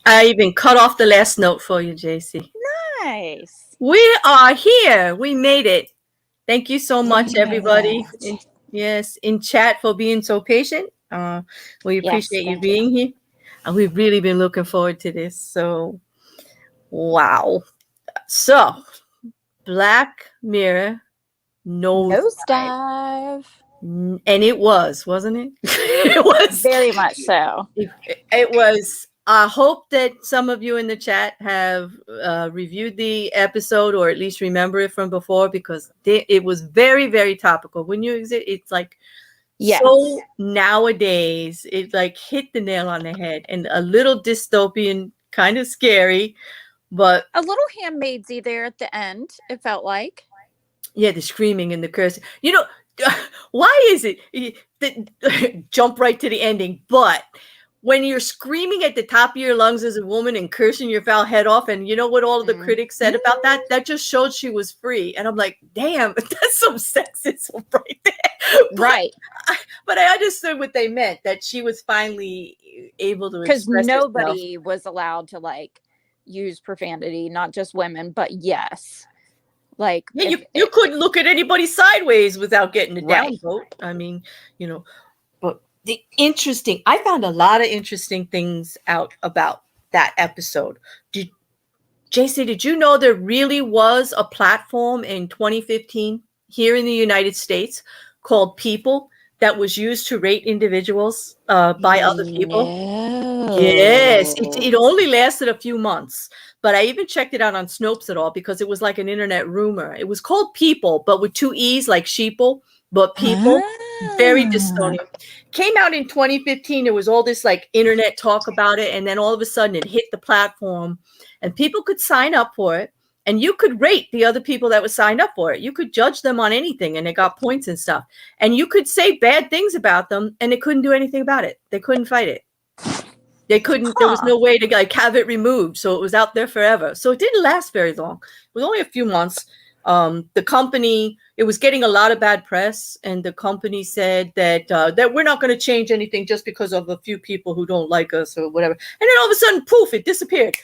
I even cut off the last note for you, JC. Nice. We are here. We made it. Thank you so We much, made everybody. it. Yes, in chat for being so patient. We Yes, appreciate you thank you. being here. And we've really been looking forward to this. So, wow. So, Black Mirror knows. Nosedive. And it was, wasn't it? It was. Very much so. It was. I hope that some of you in the chat have reviewed the episode or at least remember it from before, because it was very, very topical. When you exit, it's like so Yes. nowadays, it like hit the nail on the head, and a little dystopian, kind of scary, but A little handmaidsy there at the end, it felt like. yeah, the screaming and the cursing. You know, why is it jump right to the ending? But when you're screaming at the top of your lungs as a woman and cursing your foul head off, and you know what all of the critics said about that? That just showed she was free. And I'm like, damn, that's some sexism right there. Right. But I understood what they meant, that she was finally able to Because express herself. nobody was allowed to like use profanity, not just women, but yes. Like, yeah, you couldn't look at anybody sideways without getting a Right. downvote. I mean, but I found a lot of interesting things out about that episode. JC, did you know there really was a platform in 2015 here in the United States called People that was used to rate individuals by other people? No. Yes, it only lasted a few months, but I even checked it out on Snopes at all, because it was like an internet rumor. It was called People, but with two E's, like sheeple, but People. Very dystopian. Came out in 2015. There was all this like internet talk about it, and then all of a sudden it hit the platform, and people could sign up for it, and you could rate the other people that was signed up for it. You could judge them on anything, and they got points and stuff. And you could say bad things about them, and they couldn't do anything about it. They couldn't fight it. They couldn't. There was no way to like have it removed, so it was out there forever. So it didn't last very long. It was only a few months. The company, it was getting a lot of bad press, and the company said that that we're not going to change anything just because of a few people who don't like us or whatever. And then all of a sudden, poof! It disappeared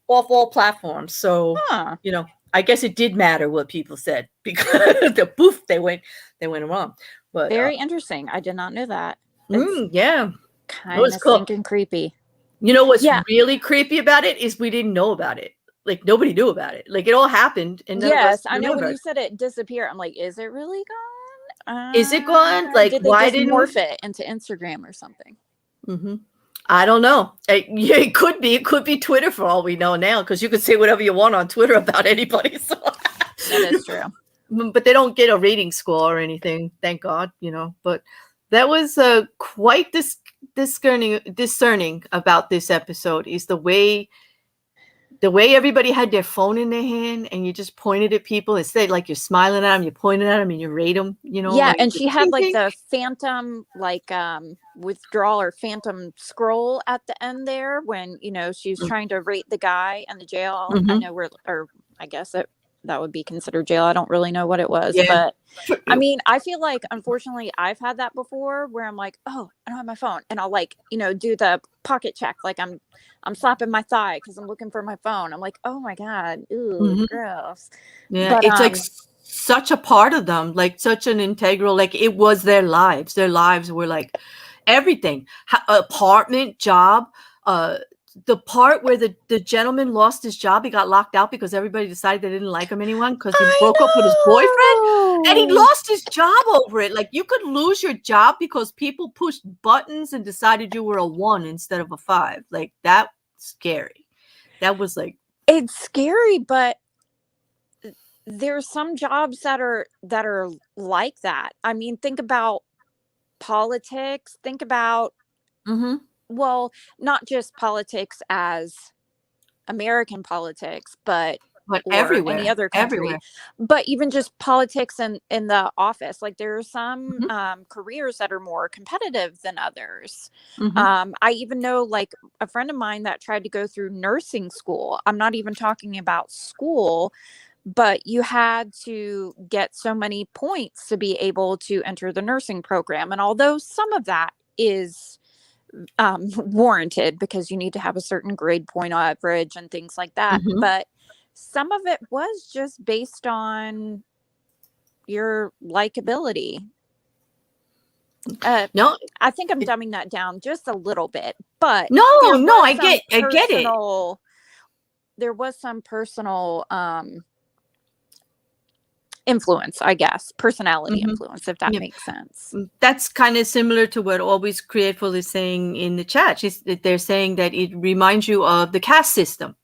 off all platforms. So I guess it did matter what people said, because the poof, they went wrong. But very interesting. I did not know that. Yeah, kind of stinking creepy. You know what's really creepy about it is we didn't know about it. Like nobody knew about it. Like it all happened, and yes, I know when you said it disappeared, I'm like, is it really gone? Is it gone? Like did they why just morph it into Instagram or something? I don't know. Yeah, it could be. It could be Twitter for all we know now, because you could say whatever you want on Twitter about anybody. So. That is true. But they don't get a rating score or anything, thank God. But that was quite discerning about this episode is the way everybody had their phone in their hand, and you just pointed at people instead, like you're smiling at them, you pointed at them, and you rate them. Yeah, like, and she had like the phantom withdrawal or phantom scroll at the end there when she's trying to rate the guy in the jail. I know I guess that would be considered jail. I don't really know what it was, but I mean, I feel like unfortunately I've had that before where I'm like, oh, I don't have my phone, and I'll like do the pocket check, like I'm slapping my thigh because I'm looking for my phone. I'm like, oh my god, ooh, gross. Yeah, but, it's like such a part of them, like such an integral, like it was their lives. Their lives were like everything. Apartment, job, the part where the gentleman lost his job, he got locked out because everybody decided they didn't like him anymore because he broke up with his boyfriend, and he lost his job over it. Like you could lose your job because people pushed buttons and decided you were a 1 instead of a 5. Like that's scary. That was like, it's scary, but there's some jobs that are like that. I mean, think about politics. Think about well, not just politics as American politics, but everywhere, any other country, everywhere. But even just politics in the office. Like there are some careers that are more competitive than others. I even know like a friend of mine that tried to go through nursing school. I'm not even talking about school, but you had to get so many points to be able to enter the nursing program. And although some of that is warranted because you need to have a certain grade point average and things like that. Mm-hmm. But some of it was just based on your likability. No, I think I'm dumbing that down just a little bit, but no, I get it. There was some personal influence, I guess, personality influence, if that makes sense. That's kind of similar to what Always Createful is saying in the chat. They're saying that it reminds you of the caste system,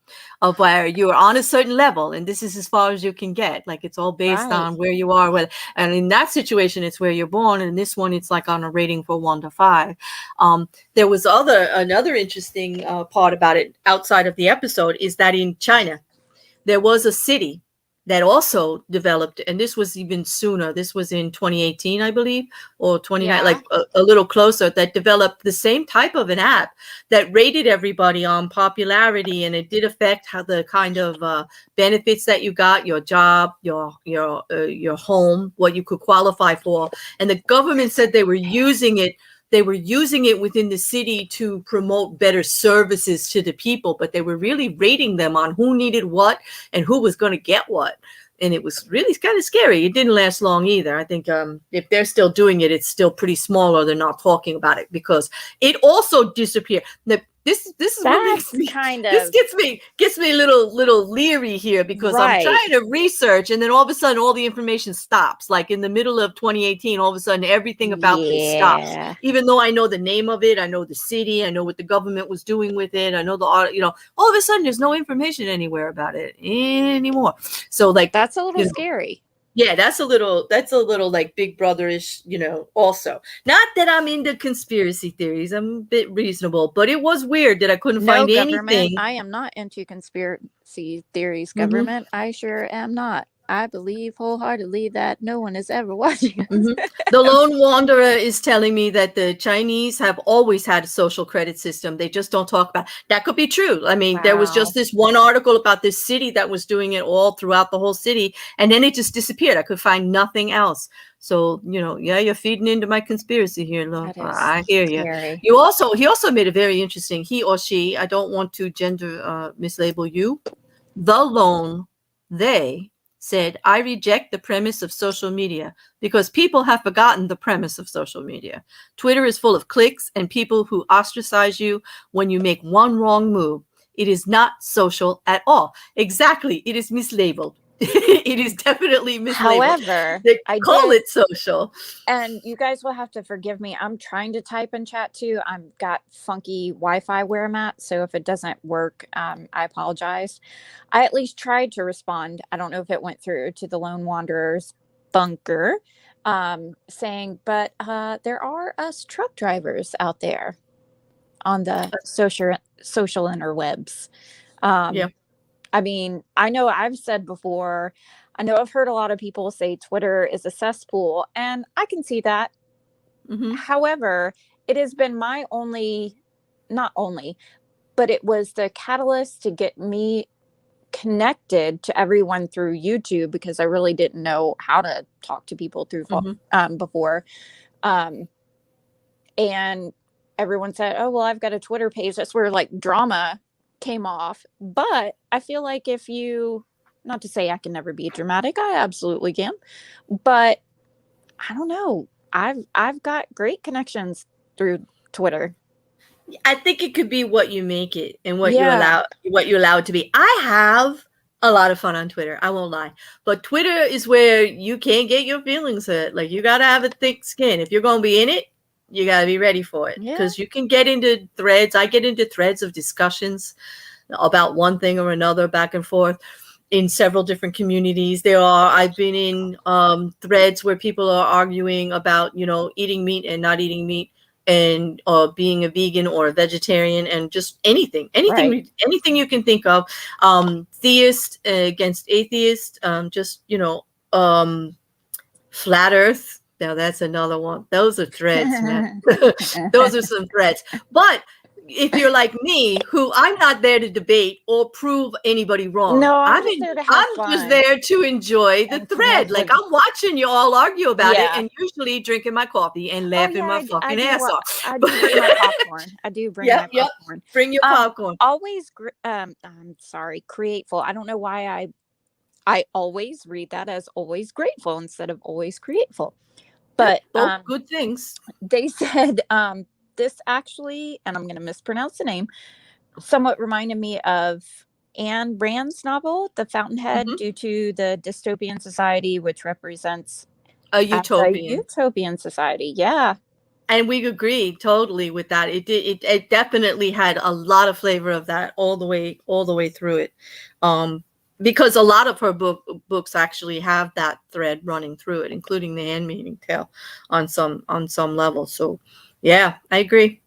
of where you're on a certain level and this is as far as you can get. Like it's all based on where you are. And in that situation, it's where you're born. And this one, it's like on a rating for 1 to 5. There was another interesting part about it outside of the episode is that in China, there was a city that also developed, and this was even sooner. This was in 2018, I believe, or 29, like a little closer, that developed the same type of an app that rated everybody on popularity, and it did affect how the kind of benefits that you got, your job, your home, what you could qualify for. And the government said they were using it. They were using it within the city to promote better services to the people, but they were really rating them on who needed what and who was going to get what. And it was really kind of scary. It didn't last long either. I think if they're still doing it, it's still pretty small, or they're not talking about it because it also disappeared. This is what makes me this gets me a little leery here because I'm trying to research, and then all of a sudden all the information stops. Like in the middle of 2018, all of a sudden everything about this stops. Even though I know the name of it, I know the city, I know what the government was doing with it, I know all of a sudden there's no information anywhere about it anymore. So like that's a little scary. Yeah, that's a little like Big Brother-ish, also. Not that I'm into conspiracy theories. I'm a bit reasonable, but it was weird that I couldn't find anything. I am not into conspiracy theories, government. I sure am not. I believe wholeheartedly that no one is ever watching us. The Lone Wanderer is telling me that the Chinese have always had a social credit system. They just don't talk about it. That could be true. I mean, there was just this one article about this city that was doing it all throughout the whole city, and then it just disappeared. I could find nothing else. So, you're feeding into my conspiracy here, love. I hear you. He also made a very interesting, he or she, I don't want to gender mislabel you, they said, I reject the premise of social media because people have forgotten the premise of social media. Twitter is full of clicks and people who ostracize you when you make one wrong move. It is not social at all. Exactly. It is mislabeled. It is definitely mislabeled. However, they call it social. And you guys will have to forgive me. I'm trying to type in chat too. I've got funky Wi-Fi where I'm at. So if it doesn't work, I apologize. I at least tried to respond. I don't know if it went through to the Lone Wanderer's bunker, saying, but there are us truck drivers out there on the social interwebs. I mean, I know I've said before, I know I've heard a lot of people say Twitter is a cesspool, and I can see that. However, it has been my not only, but it was the catalyst to get me connected to everyone through YouTube because I really didn't know how to talk to people through before. And everyone said, oh, well, I've got a Twitter page. That's where like drama came off. But I feel like if you, not to say I can never be dramatic, I absolutely can, but I don't know, I've got great connections through Twitter. I think it could be what you make it and what you allow it to be. I have a lot of fun on Twitter, I won't lie, but Twitter is where you can't get your feelings hurt. Like you got to have a thick skin. If you're going to be in it, you got to be ready for it because you can get into threads. I get into threads of discussions about one thing or another back and forth in several different communities. I've been in threads where people are arguing about, eating meat and not eating meat and being a vegan or a vegetarian and just anything you can think of. Theist against atheist, flat earth. Now that's another one. Those are threads, man. Those are some threads. But if you're like me, who I'm not there to debate or prove anybody wrong. No, I'm I just mean, there to have I'm fun. just there to enjoy the And come up thread. Like with- I'm watching you all argue about it, Yeah. and usually drinking my coffee and Oh, laughing yeah, my fucking do ass what- off. I do bring my popcorn. I do bring my Yep. popcorn. Bring your popcorn. Always, I'm sorry, grateful. I don't know why I always read that as always grateful instead of always grateful. But Both good things. they said this actually, and I'm going to mispronounce the name, somewhat reminded me of Anne Rand's novel, The Fountainhead, due to the dystopian society, which represents a utopian. Utopian society. Yeah. And we agree totally with that. It definitely had a lot of flavor of that all the way through it. Because a lot of her books actually have that thread running through it, including The Handmaid's Tale on some level. So yeah, I agree.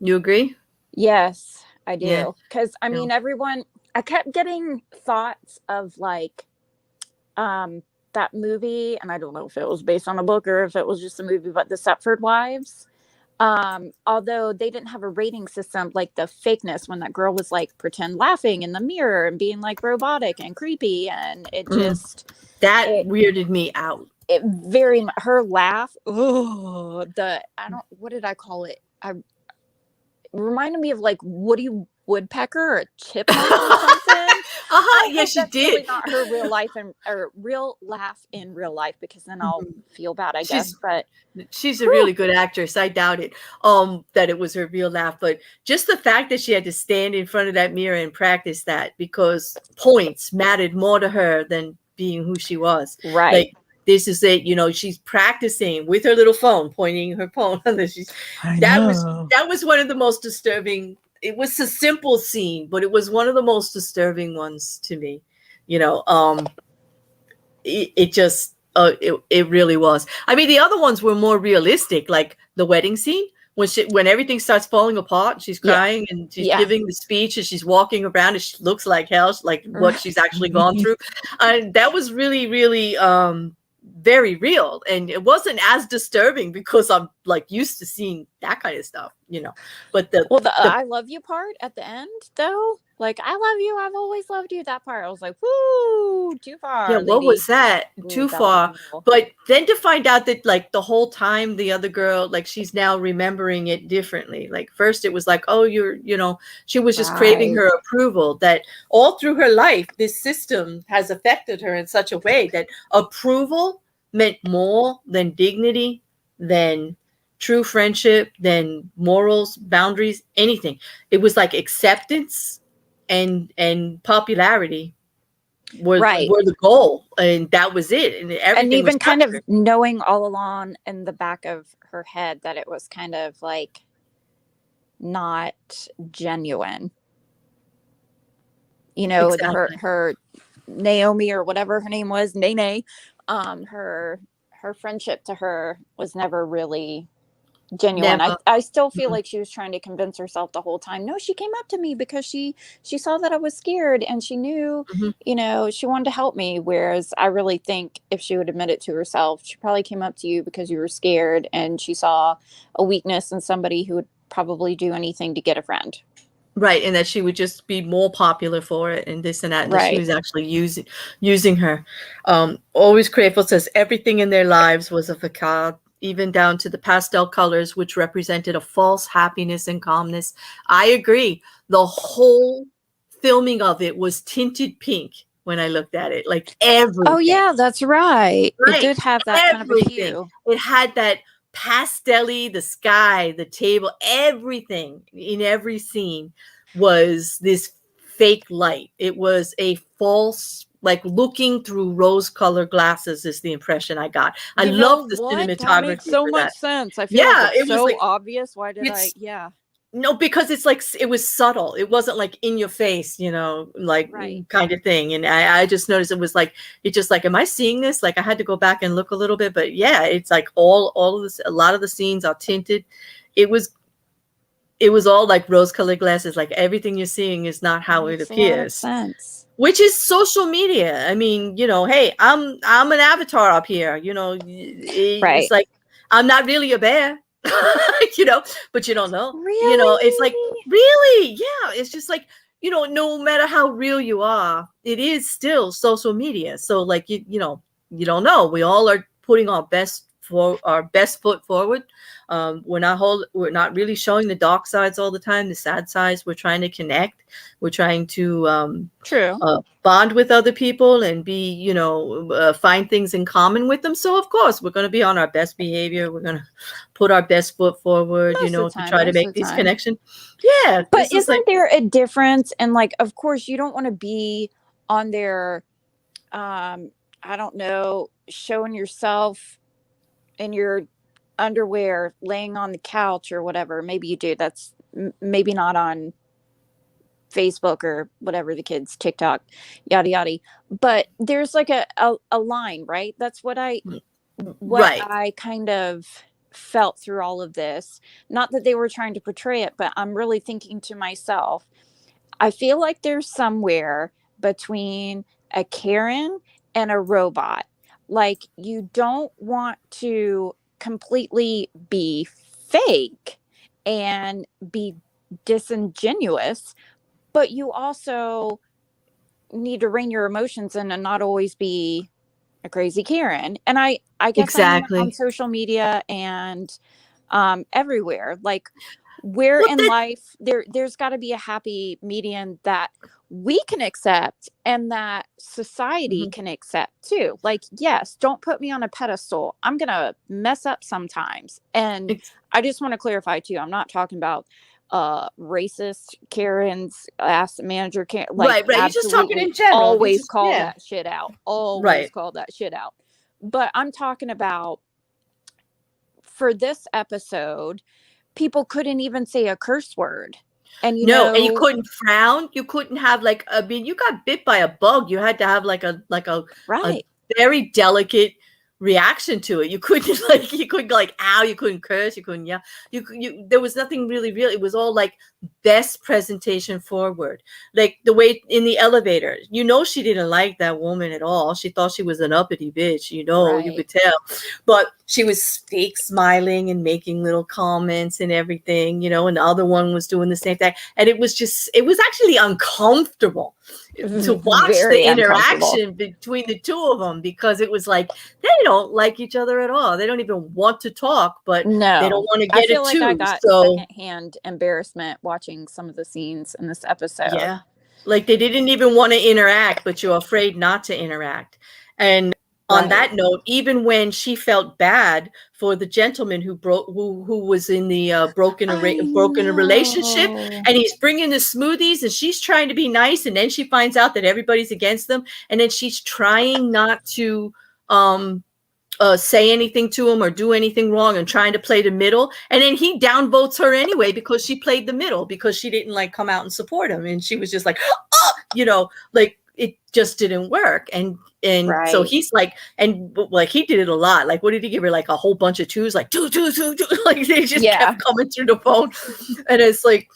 You agree? Yes, I do. Yeah. Because I mean, I kept getting thoughts of like that movie, and I don't know if it was based on a book or if it was just a movie, but The Stepford Wives. Although they didn't have a rating system, like the fakeness when that girl was like pretend laughing in the mirror and being like robotic and creepy, and it just weirded me out. It her laugh. Oh, what did I call it? It reminded me of like Woody Woodpecker or a chipmunk or something. Yeah, she did. Really not her real life or real laugh in real life, because then I'll feel bad, I guess. But she's a really good actress. I doubt it that it was her real laugh, but just the fact that she had to stand in front of that mirror and practice that, because points mattered more to her than being who she was. Right. Like, this is it, she's practicing with her little phone, pointing her phone. That was one of the most disturbing. It was a simple scene, but it was one of the most disturbing ones to me. It really was. I mean, the other ones were more realistic, like the wedding scene when everything starts falling apart, she's crying and she's giving the speech and she's walking around and she looks like hell, like what she's actually gone through. That was really, really very real, and it wasn't as disturbing because I'm like used to seeing that kind of stuff, but the I love you part at the end, though, like I love you, I've always loved you, that part, I was like, whoo, too far. Yeah, what was that? Too far. But then to find out that like the whole time the other girl, like she's now remembering it differently. Like first it was like, oh, she was just craving her approval, that all through her life this system has affected her in such a way that approval meant more than dignity, than true friendship, than morals, boundaries, anything. It was like acceptance and popularity were the goal, and that was it, and even kind of knowing all along in the back of her head that it was kind of like not genuine, exactly. her Naomi or whatever her name was, Nene, her friendship to her was never really genuine. I still feel like she was trying to convince herself the whole time. No, she came up to me because she saw that I was scared and she knew, she wanted to help me. Whereas I really think if she would admit it to herself, she probably came up to you because you were scared and she saw a weakness in somebody who would probably do anything to get a friend. Right, and that she would just be more popular for it and this and that, and that she was actually using her. Always Grateful says everything in their lives was a facade, even down to the pastel colors, which represented a false happiness and calmness. I agree. The whole filming of it was tinted pink when I looked at it, like everything. Oh yeah, that's right. It did have that kind of a hue. It had that pastel-y, the sky, the table, everything in every scene was this fake light. It was a false, like looking through rose-colored glasses is the impression I got. I love the cinematography. That makes so much sense. I feel like it was so obvious. Why did I? Yeah. No, because it's like it was subtle. It wasn't like in your face, like kind of thing. And I just noticed it was like am I seeing this? Like I had to go back and look a little bit, but yeah, it's like all of this. A lot of the scenes are tinted. It was all like rose-colored glasses. Like everything you're seeing is not how it appears. Sense. Which is social media. I mean, hey, I'm an avatar up here. It's like I'm not really a bear. you know, but you don't know, you know, it's like, Really? really? Yeah. It's just like, you know, no matter how real you are, it is still social media. So like, you know, you don't know. We all are putting our best foot forward. We're not really showing the dark sides all the time, the sad sides. We're trying to connect. We're trying to True. bond with other people and be, you know, find things in common with them. So of course we're going to be on our best behavior. We're going to put our best foot forward, you Most of know, the to time, try to most make of the these time. connections. Yeah. But This is like, isn't there a difference? And like, of course, you don't want to be on there, I don't know, showing yourself in your underwear, laying on the couch or whatever. Maybe you do. That's maybe not on Facebook or whatever the kids, TikTok, yada yada. But there's like a line, right? That's what right. I kind of felt through all of this. Not that they were trying to portray it, but I'm really thinking to myself, I feel like there's somewhere between a Karen and a robot. Like, you don't want to completely be fake and be disingenuous, but you also need to rein your emotions in and not always be a crazy Karen. And I guess I mean that on Exactly. social media and everywhere. Like, where Well, in life there's got to be a happy median that we can accept and that society mhm. can accept too. Like, yes, don't put me on a pedestal. I'm gonna mess up sometimes. And Ex- I just want to clarify too, I'm not talking about racist Karens, ask the manager, can like right. Right. You're just talking absolutely in general. You always just, call yeah. that shit out. Always Right. call that shit out. But I'm talking about, for this episode, people couldn't even say a curse word. And No, and you couldn't frown. You couldn't have like, I mean, you got bit by a bug. You had to have like a right. very delicate reaction to it. You couldn't like, you couldn't like, ow, you couldn't curse, you couldn't yell. There was nothing really real. It was all like best presentation forward. Like the way in the elevator, you know, she didn't like that woman at all. She thought she was an uppity bitch, you know, you Right. could tell. But she was fake smiling and making little comments and everything, you know, and the other one was doing the same thing. And it was actually uncomfortable to watch the Very uncomfortable. interaction between the two of them, because it was like they don't like each other at all. They don't even want to talk, but they don't No. want to I get feel it like I too. got So secondhand embarrassment watching some of the scenes in this episode. yeah, like they didn't even want to interact, but you're afraid not to interact. And on Right. that note, even when she felt bad for the gentleman who was in the I broken relationship, know. and he's bringing the smoothies, and she's trying to be nice, and then she finds out that everybody's against them, and then she's trying not to um say anything to him or do anything wrong and trying to play the middle. And then he downvotes her anyway because she played the middle, because she didn't like come out and support him. And she was just like, oh, you know, like it just didn't work. And so Right. he's like, and like he did it a lot. Like, what did he give her? Like a whole bunch of twos, like two, two, two, two. Like they just Yeah. kept coming through the phone. And it's like,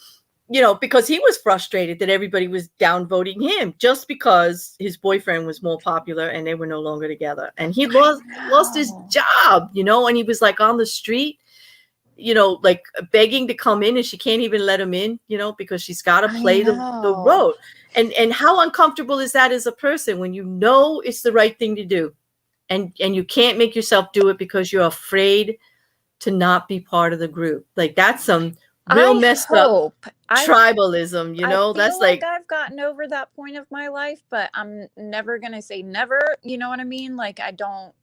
you know, because he was frustrated that everybody was downvoting him just because his boyfriend was more popular and they were no longer together. And he I lost his know. job, you know, and he was like on the street, you know, like begging to come in, and she can't even let him in, you know, because she's got to I play the know. road. And how uncomfortable is that as a person when you know it's the right thing to do, and you can't make yourself do it because you're afraid to not be part of the group. Like that's some real I messed up hope. tribalism, you I know. feel That's like like, I've gotten over that point of my life, but I'm never going to say never, you know what I mean? Like, I don't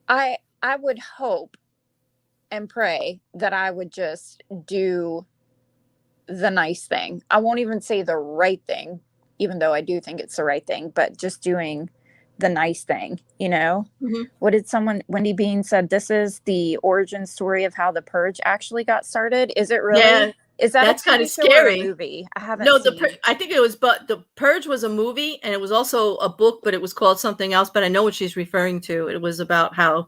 I I would hope and pray that I would just do the nice thing. I won't even say the right thing, even though I do think it's the right thing, but just doing the nice thing, you know? mhm. What did Wendy Bean said, this is the origin story of how the purge actually got started. Is it Yeah, really? Is that a that's kind TV of show or a scary. movie? I haven't No, seen. I think it was, but the Purge was a movie, and it was also a book, but it was called something else. But I know what she's referring to. It was about how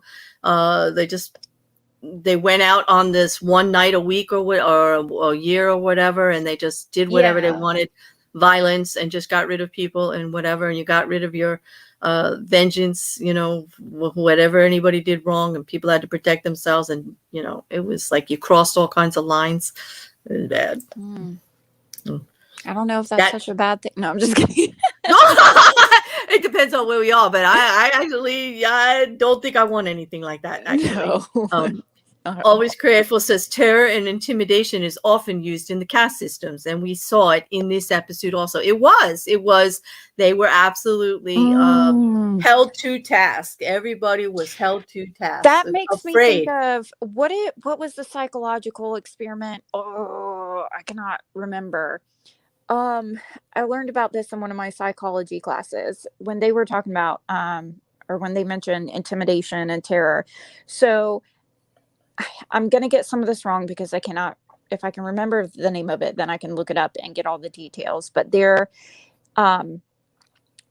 they went out on this one night a week or a year or whatever, and they just did whatever they Yeah. wanted, violence, and just got rid of people and whatever. And you got rid of your vengeance, whatever anybody did wrong, and people had to protect themselves. And, it was like you crossed all kinds of lines. It was bad. I don't know if that's such a bad thing. No, I'm just kidding. It depends on where we are, but I don't think I want anything like that, actually. No. Always Grateful says terror and intimidation is often used in the caste systems, and we saw it in this episode also. It was they were absolutely held to task. Everybody was held to task. That makes me think of what was the psychological experiment? Oh, I cannot remember. I learned about this in one of my psychology classes when they were talking about or when they mentioned intimidation and terror. So I'm going to get some of this wrong because I cannot, if I can remember the name of it, then I can look it up and get all the details. But there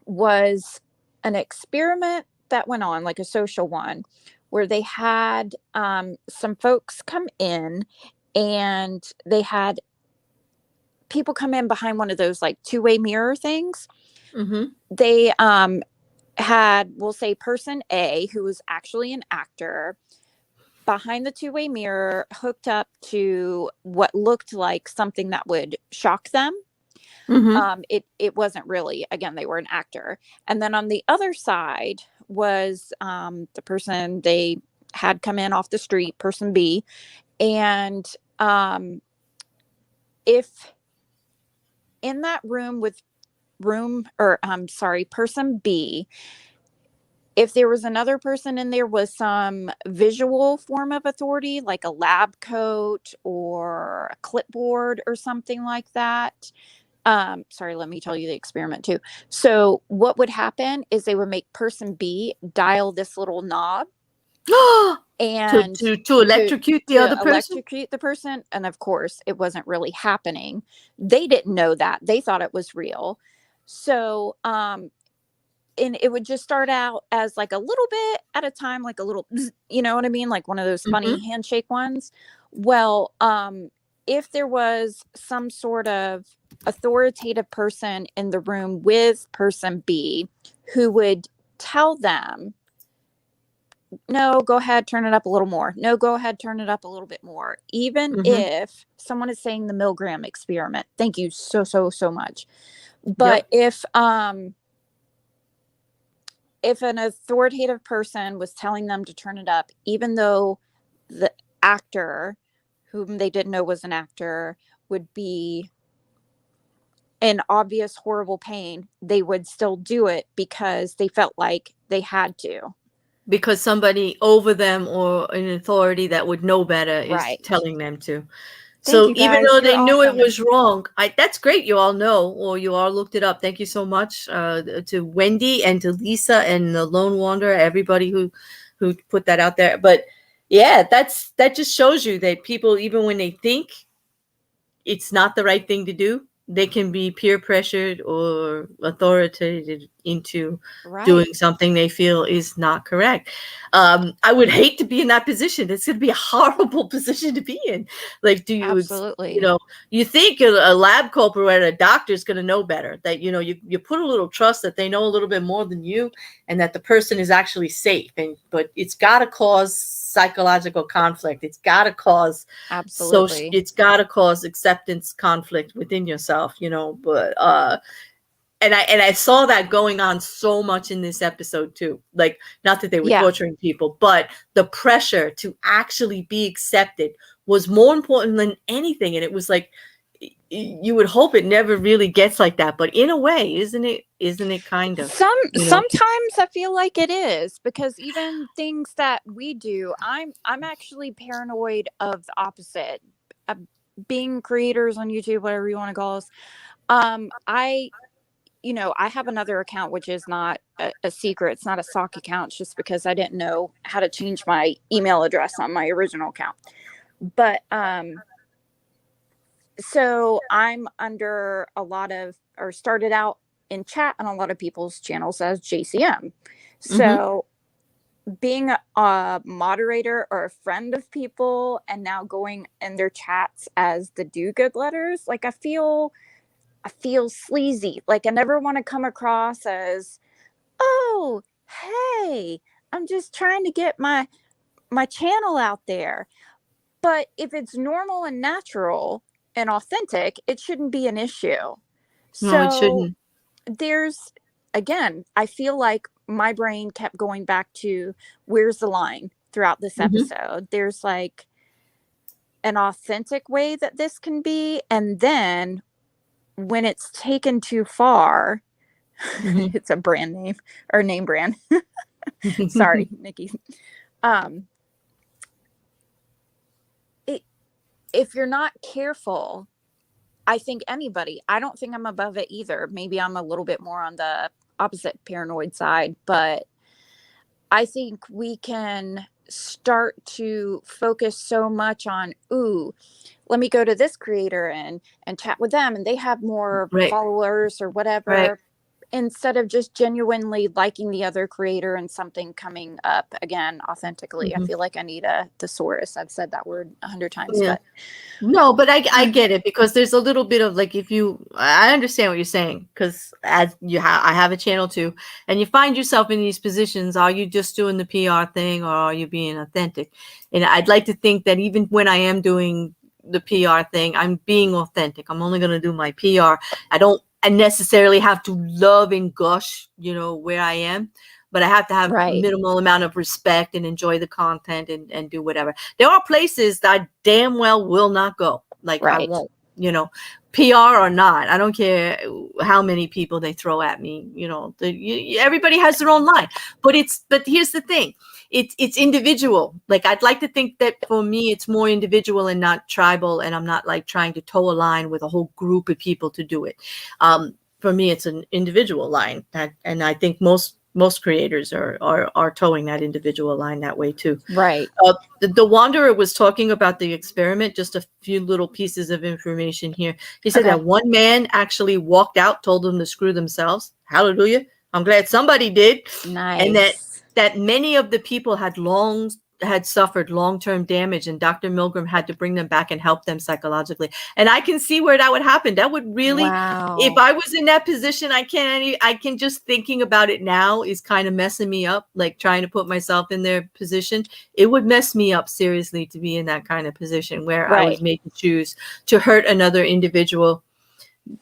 was an experiment that went on, like a social one, where they had some folks come in, and they had people come in behind one of those like two-way mirror things. Mm-hmm. They had, we'll say, person A, who was actually an actor, behind the two-way mirror, hooked up to what looked like something that would shock them. Mm-hmm. It wasn't really, again, they were an actor. And then on the other side was the person they had come in off the street, person B. And if in that room with person B, if there was another person in there with some visual form of authority, like a lab coat or a clipboard or something like that. Sorry, let me tell you the experiment too. So what would happen is they would make person B dial this little knob and to electrocute the other person? Electrocute the person. And of course, it wasn't really happening. They didn't know that. They thought it was real. So, and it would just start out as like a little bit at a time, like a little, you know what I mean? Like one of those funny handshake ones. Well, if there was some sort of authoritative person in the room with person B who would tell them, no, go ahead, turn it up a little more. No, go ahead, turn it up a little bit more. Even if someone is saying the Milgram experiment. Thank you so much. But if an authoritative person was telling them to turn it up, even though the actor, whom they didn't know was an actor, would be in obvious horrible pain, they would still do it because they felt like they had to. Because somebody over them or an authority that would know better is telling them to. So even though they knew it was wrong, that's great. You all know, or you all looked it up. Thank you so much to Wendy and to Lisa and the Lone Wanderer, everybody who put that out there. But yeah, that just shows you that people, even when they think it's not the right thing to do, they can be peer pressured or authoritated into doing something they feel is not correct. I would hate to be in that position. It's going to be a horrible position to be in. Like, do you, you think a lab coat or a doctor is going to know better, that, you put a little trust that they know a little bit more than you and that the person is actually safe. But it's got to cause psychological conflict. It's got to cause it's got to cause acceptance conflict within yourself, but and I saw that going on so much in this episode too. Like, not that they were torturing people, but the pressure to actually be accepted was more important than anything. And it was like, you would hope it never really gets like that, but in a way, isn't it kind of? Sometimes I feel like it is, because even things that we do, I'm actually paranoid of the opposite. Being creators on YouTube, whatever you want to call us, I have another account which is not a secret. It's not a sock account. It's just because I didn't know how to change my email address on my original account. But so I'm under started out in chat on a lot of people's channels as JCM. So being a moderator or a friend of people and now going in their chats as the Dogood Letters, like I feel sleazy. Like I never want to come across as oh, hey, I'm just trying to get my channel out there. But if it's normal and natural and authentic, it shouldn't be an issue. No, it So shouldn't. there's, again, I feel like my brain kept going back to where's the line throughout this episode. There's like an authentic way that this can be. And then when it's taken too far, it's a brand name or name brand. Sorry, Nikki. If you're not careful, I think anybody, I don't think I'm above it either. Maybe I'm a little bit more on the opposite paranoid side, but I think we can start to focus so much on, ooh, let me go to this creator and chat with them and they have more followers or whatever, instead of just genuinely liking the other creator and something coming up again authentically. I feel like I need a thesaurus. I've said that word 100 times. But no, but I get it, because there's a little bit of like, I understand what you're saying, because as I have a channel too, and you find yourself in these positions. Are you just doing the PR thing, or are you being authentic? And I'd like to think that even when I am doing the PR thing, I'm being authentic. I'm only going to do my PR. I necessarily have to love and gush, where I am, but I have to have a minimal amount of respect and enjoy the content and do whatever. There are places that I damn well will not go. Like I won't, PR or not. I don't care how many people they throw at me. Everybody has their own line, but here's the thing. It's individual. Like, I'd like to think that for me, it's more individual and not tribal. And I'm not like trying to toe a line with a whole group of people to do it. For me, it's an individual line. And I think most creators are towing that individual line that way too. Right. The Wanderer was talking about the experiment, just a few little pieces of information here. He said that one man actually walked out, told them to screw themselves. Hallelujah. I'm glad somebody did. Nice. And that many of the people had suffered long-term damage, and Dr. Milgram had to bring them back and help them psychologically. And I can see where that would happen. That would really, if I was in that position, I can just thinking about it now is kind of messing me up, like trying to put myself in their position. It would mess me up seriously to be in that kind of position where I was making choose to hurt another individual,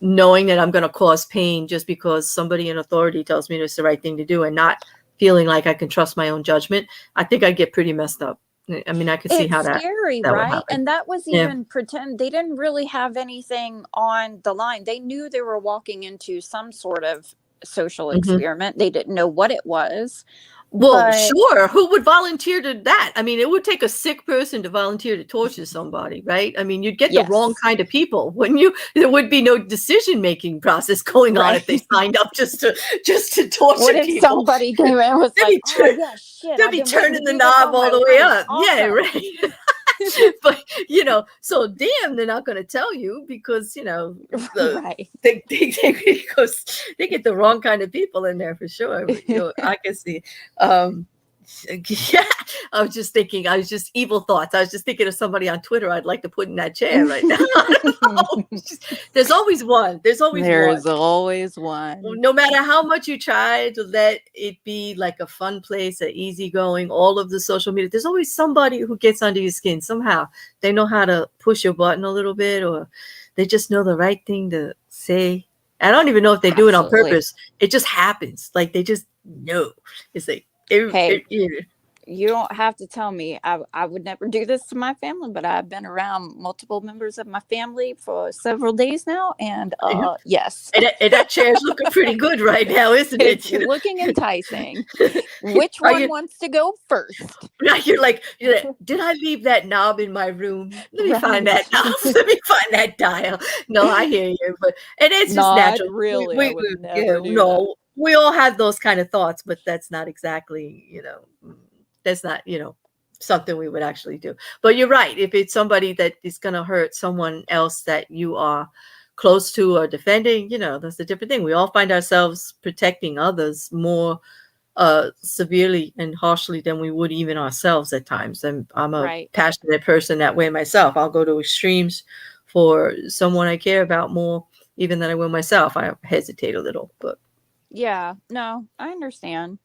knowing that I'm going to cause pain just because somebody in authority tells me it's the right thing to do, and not feeling like I can trust my own judgment. I think I'd get pretty messed up. I mean, I could see how that scary, that would right? happen. And that was even pretend. They didn't really have anything on the line. They knew they were walking into some sort of social experiment. They didn't know what it was. Well, sure. Who would volunteer to that? I mean, it would take a sick person to volunteer to torture somebody, right? I mean, you'd get the wrong kind of people, wouldn't you? There would be no decision-making process going on if they signed up just to torture what if people. Somebody came in and was like, oh, yeah, shit. They'd be turning the knob all the way up. Awesome. Yeah, right. But so damn, they're not going to tell you because they because they get the wrong kind of people in there for sure. I can see. Yeah, I was just evil thoughts. I was just thinking of somebody on Twitter I'd like to put in that chair right now. There's always one. There's always one. No matter how much you try to let it be like a fun place, an easygoing, all of the social media, there's always somebody who gets under your skin somehow. They know how to push your button a little bit, or they just know the right thing to say. I don't even know if they do it on purpose. It just happens. Like they just know. It's like, you don't have to tell me. I would never do this to my family, but I've been around multiple members of my family for several days now, and yes. And that chair's looking pretty good right now, isn't it? It's looking enticing. Which one wants to go first? You're like, did I leave that knob in my room? Let me find that knob. Let me find that dial. No, I hear you, and it's just natural. Really, I would never do that. We all have those kind of thoughts, but that's not exactly, that's not, something we would actually do. But you're right. If it's somebody that is going to hurt someone else that you are close to or defending, that's a different thing. We all find ourselves protecting others more severely and harshly than we would even ourselves at times. And I'm a passionate person that way myself. I'll go to extremes for someone I care about more even than I will myself. I hesitate a little, but Yeah, no, I understand.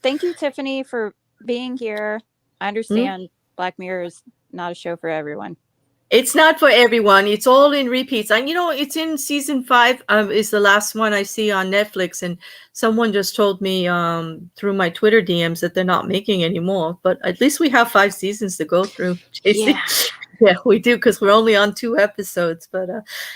Thank you, Tiffany, for being here. I understand Black Mirror is not a show for everyone. It's not for everyone. It's all in repeats. And it's in season 5, is the last one I see on Netflix. And someone just told me through my Twitter DMs that they're not making any more. But at least we have 5 seasons to go through, JC. Yeah. Yeah, we do, because we're only on 2 episodes. But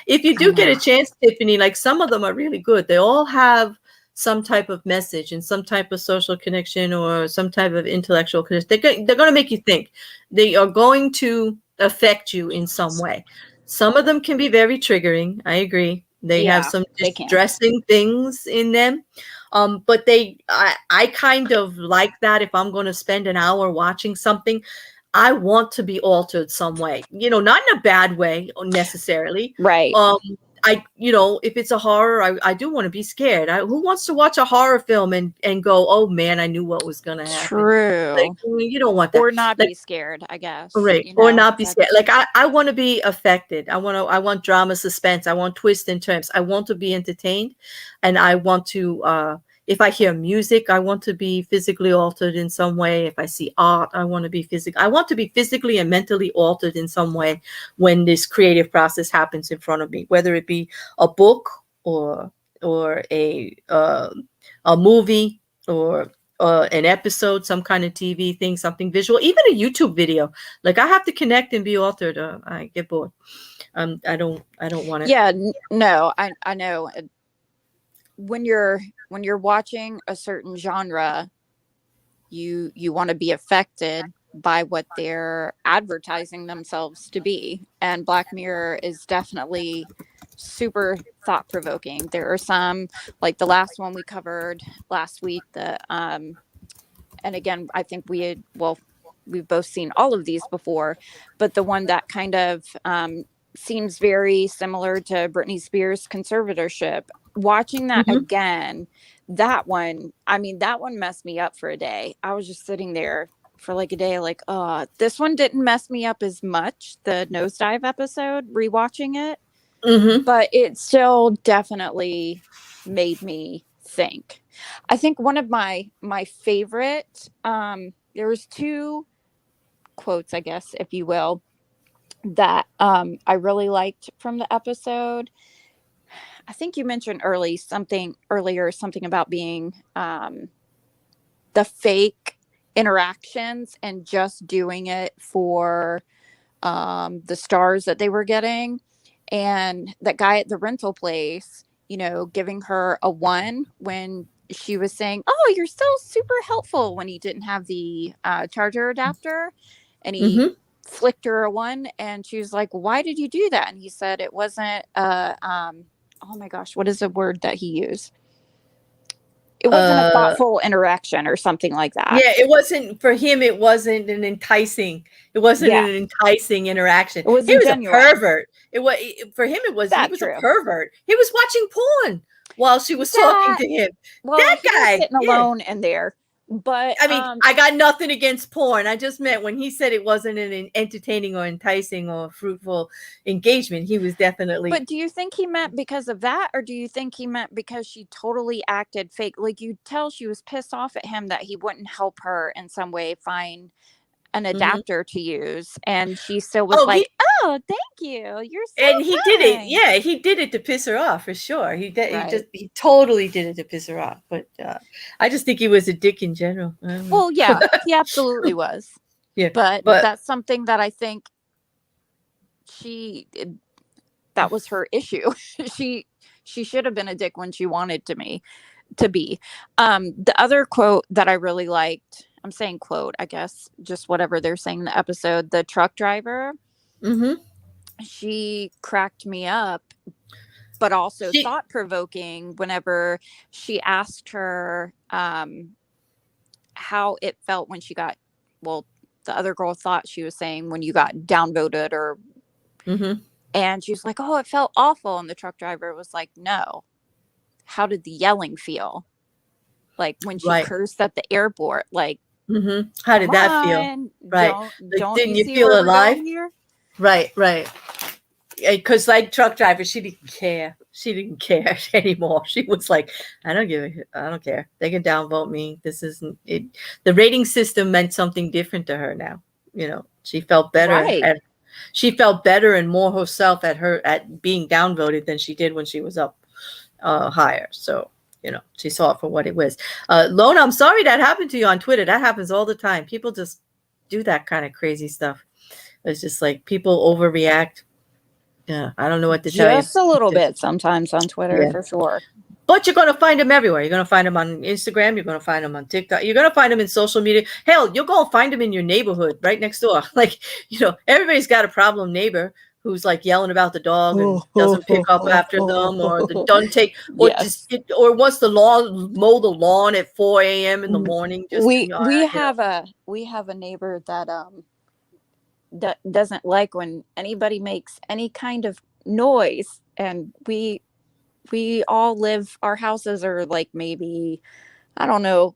if you do get a chance, Tiffany, like, some of them are really good. They all have some type of message and some type of social connection or some type of intellectual connection. They're going to make you think. They are going to affect you in some way. Some of them can be very triggering. I agree. They have some distressing things in them. But I kind of like that. If I'm going to spend an hour watching something, I want to be altered some way, not in a bad way necessarily. Right. If it's a horror, I do want to be scared. Who wants to watch a horror film and go, oh man, I knew what was going to happen. True. Like, you don't want that. Or not be scared, I guess. Right. Or not be scared. Like, I want to be affected. I want drama, suspense. I want twists and turns. I want to be entertained. And I want to, if I hear music, I want to be physically altered in some way. If I see art, I want to be physically and mentally altered in some way when this creative process happens in front of me, whether it be a book or a movie or an episode, some kind of TV thing, something visual, even a YouTube video. Like, I have to connect and be altered. I get bored. I don't want to. Yeah, no, I know. When you're watching a certain genre, you want to be affected by what they're advertising themselves to be. And Black Mirror is definitely super thought-provoking. There are some, like the last one we covered last week, and again, I think we've both seen all of these before, but the one that kind of seems very similar to Britney Spears' conservatorship, watching that again, that one messed me up for a day. I was just sitting there for like a day, like, this one didn't mess me up as much, the Nosedive episode, rewatching it. But it still definitely made me think. I think one of my favorite, there was 2 quotes, I guess, if you will, that I really liked from the episode. I think you mentioned earlier something about being the fake interactions and just doing it for the stars that they were getting. And that guy at the rental place, giving her a 1 when she was saying, oh, you're still super helpful, when he didn't have the charger adapter, and he flicked her a 1, and she was like, why did you do that? And he said it wasn't oh my gosh, what is the word that he used? It wasn't a thoughtful interaction or something like that. Yeah, it wasn't, for him, it wasn't an enticing interaction. He was a pervert. He was a pervert. He was watching porn while she was talking to him. Well, that guy was sitting alone in there. But I mean, I got nothing against porn. I just meant when he said it wasn't an entertaining or enticing or fruitful engagement, he was definitely. But do you think he meant because of that, or do you think he meant because she totally acted fake? Like, you tell she was pissed off at him that he wouldn't help her in some way find an adapter to use, and she still was oh, thank you, you're so and he did it. Yeah, he did it to piss her off, for sure. He totally did it to piss her off. But I just think he was a dick in general. Well, yeah, he absolutely was. Yeah, but that's something that I think that was her issue. She should have been a dick when she wanted to be. The other quote that I really liked, I'm saying quote, I guess, just whatever they're saying in the episode, the truck driver, she cracked me up, but also thought-provoking whenever she asked her how it felt when she got, well, the other girl thought she was saying when you got downvoted or, and she was like, oh, it felt awful. And the truck driver was like, no. How did the yelling feel? Like when she cursed at the airport, like, how did that feel? Right. Don't didn't you see feel where alive? here? Right. because like truck driver, she didn't care. She didn't care anymore. She was like, I don't care. They can downvote me. This isn't it. The rating system meant something different to her now. You know, she felt better. Right. She felt better and more herself at being downvoted than she did when she was up higher. So, you know, she saw it for what it was. Lona, I'm sorry that happened to you on Twitter. That happens all the time. People just do that kind of crazy stuff. It's just like people overreact. Yeah, I don't know what to tell you. Just a little bit sometimes on Twitter, for sure. But you're going to find them everywhere. You're going to find them on Instagram. You're going to find them on TikTok. You're going to find them in social media. Hell, you're going to find them in your neighborhood right next door. Like, you know, everybody's got a problem neighbor who's like yelling about the dog and doesn't pick up after them, or doesn't take, or or wants the mow the lawn at 4 a.m. in the morning. Just we have a neighbor that doesn't like when anybody makes any kind of noise, and we all live, our houses are like maybe, I don't know,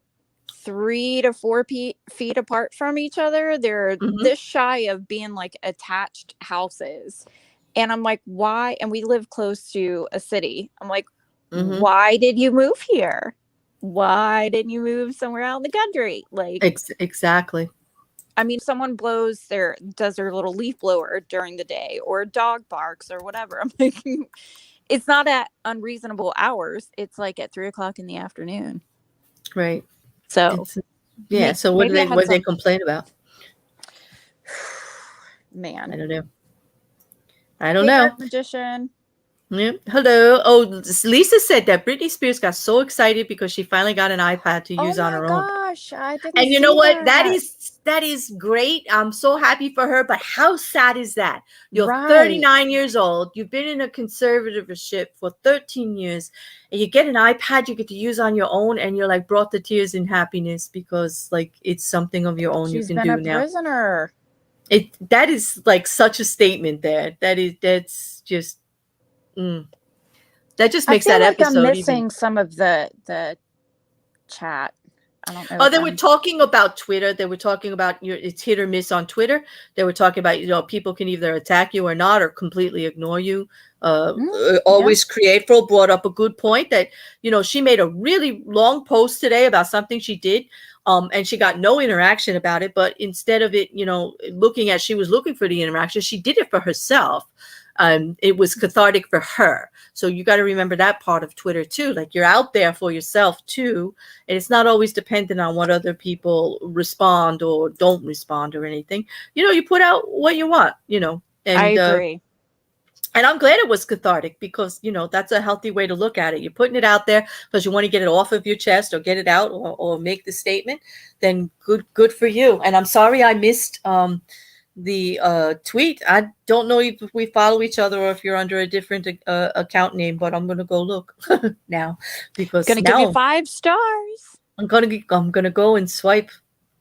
3 to 4 feet apart from each other. They're this shy of being like attached houses, and I'm like, why? And we live close to a city. I'm like, why did you move here? Why didn't you move somewhere out in the country? Like, exactly. I mean, someone does their little leaf blower during the day, or a dog barks or whatever. I'm like, it's not at unreasonable hours. It's like at 3 o'clock in the afternoon. Right. So, so what do they complain about? Man, I don't know. Magician. Yeah. Hello. Oh, Lisa said that Britney Spears got so excited because she finally got an iPad to use on her own. Oh my gosh, I didn't. And you know what? That is great. I'm so happy for her. But how sad is that? You're 39 years old. You've been in a conservatorship for 13 years, and you get an iPad you get to use on your own, and you're like brought to tears in happiness because like it's something of your own you can do now. She's been a prisoner. That is like such a statement there. That's just. That just makes that episode. I'm missing some of the chat. I don't know. Oh, they were talking about Twitter. They were talking about it's hit or miss on Twitter. They were talking about, you know, people can either attack you or not, or completely ignore you. Always Createful brought up a good point that, you know, she made a really long post today about something she did. And she got no interaction about it. But instead of it, you know, she was looking for the interaction, she did it for herself. It was cathartic for her. So you got to remember that part of Twitter too. Like you're out there for yourself too. And it's not always dependent on what other people respond or don't respond or anything. You know, you put out what you want, you know. And, I agree. And I'm glad it was cathartic because, you know, that's a healthy way to look at it. You're putting it out there because you want to get it off of your chest or get it out or make the statement. Then good for you. And I'm sorry I missed the tweet. I don't know if we follow each other or if you're under a different account name, but I'm gonna go look now because gonna give you 5 stars. I'm gonna go and swipe.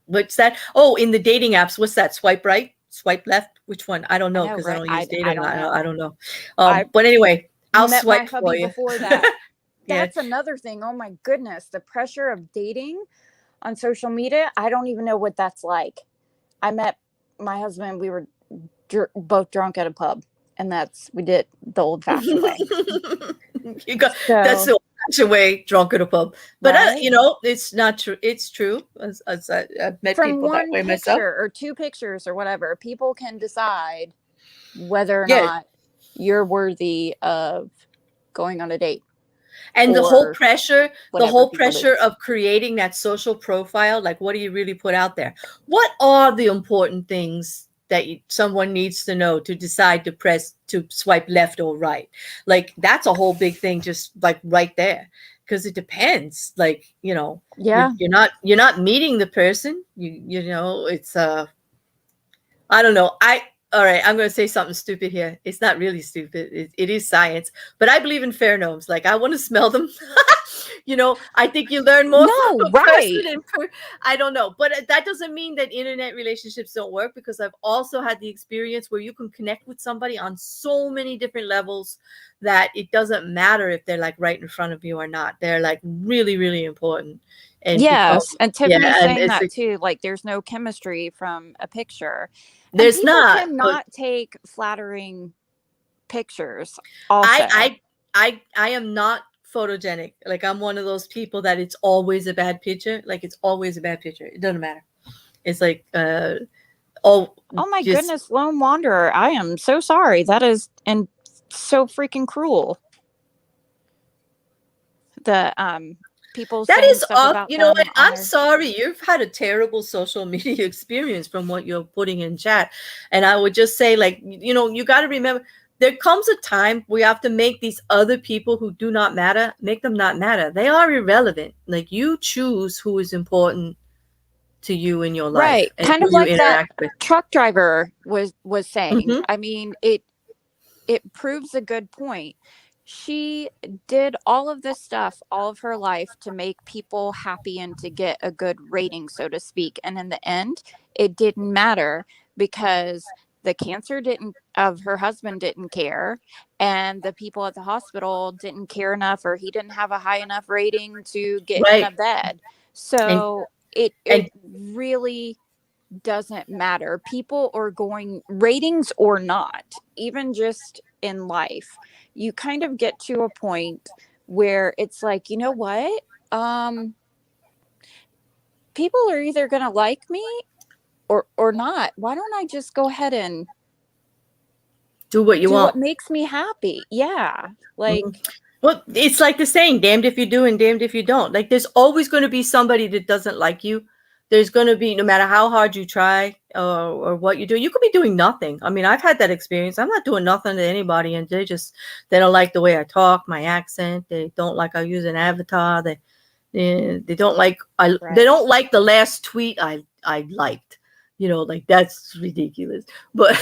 What's that? Oh, in the dating apps, what's that? Swipe right, swipe left. Which one? I don't know because I don't use dating. I don't know. But anyway, I'll swipe for you. Before that. That's another thing. Oh my goodness, the pressure of dating on social media. I don't even know what that's like. I met my husband, we were both drunk at a pub, and we did the old-fashioned way. That's the old-fashioned way, drunk at a pub. But you know, it's not true. It's true. As I've met from people that way myself. From 1 picture or 2 pictures or whatever, people can decide whether or not you're worthy of going on a date. And the whole pressure of creating that social profile, like what do you really put out there? What are the important things that someone needs to know to decide to swipe left or right? Like that's a whole big thing, just like right there, because it depends. Like, you know, you're not meeting the person. You know, it's I don't know. All right, I'm going to say something stupid here. It's not really stupid. It is science. But I believe in pheromones. Like, I want to smell them. You know, I think you learn more from a person. I don't know. But that doesn't mean that internet relationships don't work, because I've also had the experience where you can connect with somebody on so many different levels that it doesn't matter if they're like right in front of you or not. They're like really, really important. And yes. And Tiffany's saying that too. Like, there's no chemistry from a picture. There's not. Cannot take flattering pictures also. I am not photogenic. Like, I'm one of those people that it's always a bad picture. Like, it's always a bad picture. It doesn't matter. It's like, oh my goodness, lone wanderer. I am so sorry. That is so freaking cruel. The people that saying is stuff off. about You know them what? on I'm their- sorry. You've had a terrible social media experience from what you're putting in chat. And I would just say, like, you know, you got to remember, there comes a time we have to make these other people who do not matter, make them not matter. They are irrelevant. Like, you choose who is important to you in your life, right? and Kind who of you like that interact with. truck driver was saying. Mhm. I mean, it proves a good point. She did all of this stuff all of her life to make people happy and to get a good rating, so to speak. And in the end, it didn't matter because the cancer of her husband didn't care, and the people at the hospital didn't care enough, or he didn't have a high enough rating to get in a Right. bed. And So it really doesn't matter. People are going, ratings or not, even just in life, you kind of get to a point where it's like, you know what? People are either going to like me or not. Why don't I just go ahead and do what you do want. what makes me happy? Yeah. Like, well, it's like the saying, damned if you do and damned if you don't. Like, there's always going to be somebody that doesn't like you. There's going to be, no matter how hard you try or what you do, you could be doing nothing. I mean, I've had that experience. I'm not doing nothing to anybody, and they don't like the way I talk, my accent. They don't like I use an avatar. They don't like they don't like the last tweet I liked. You know, like, that's ridiculous. But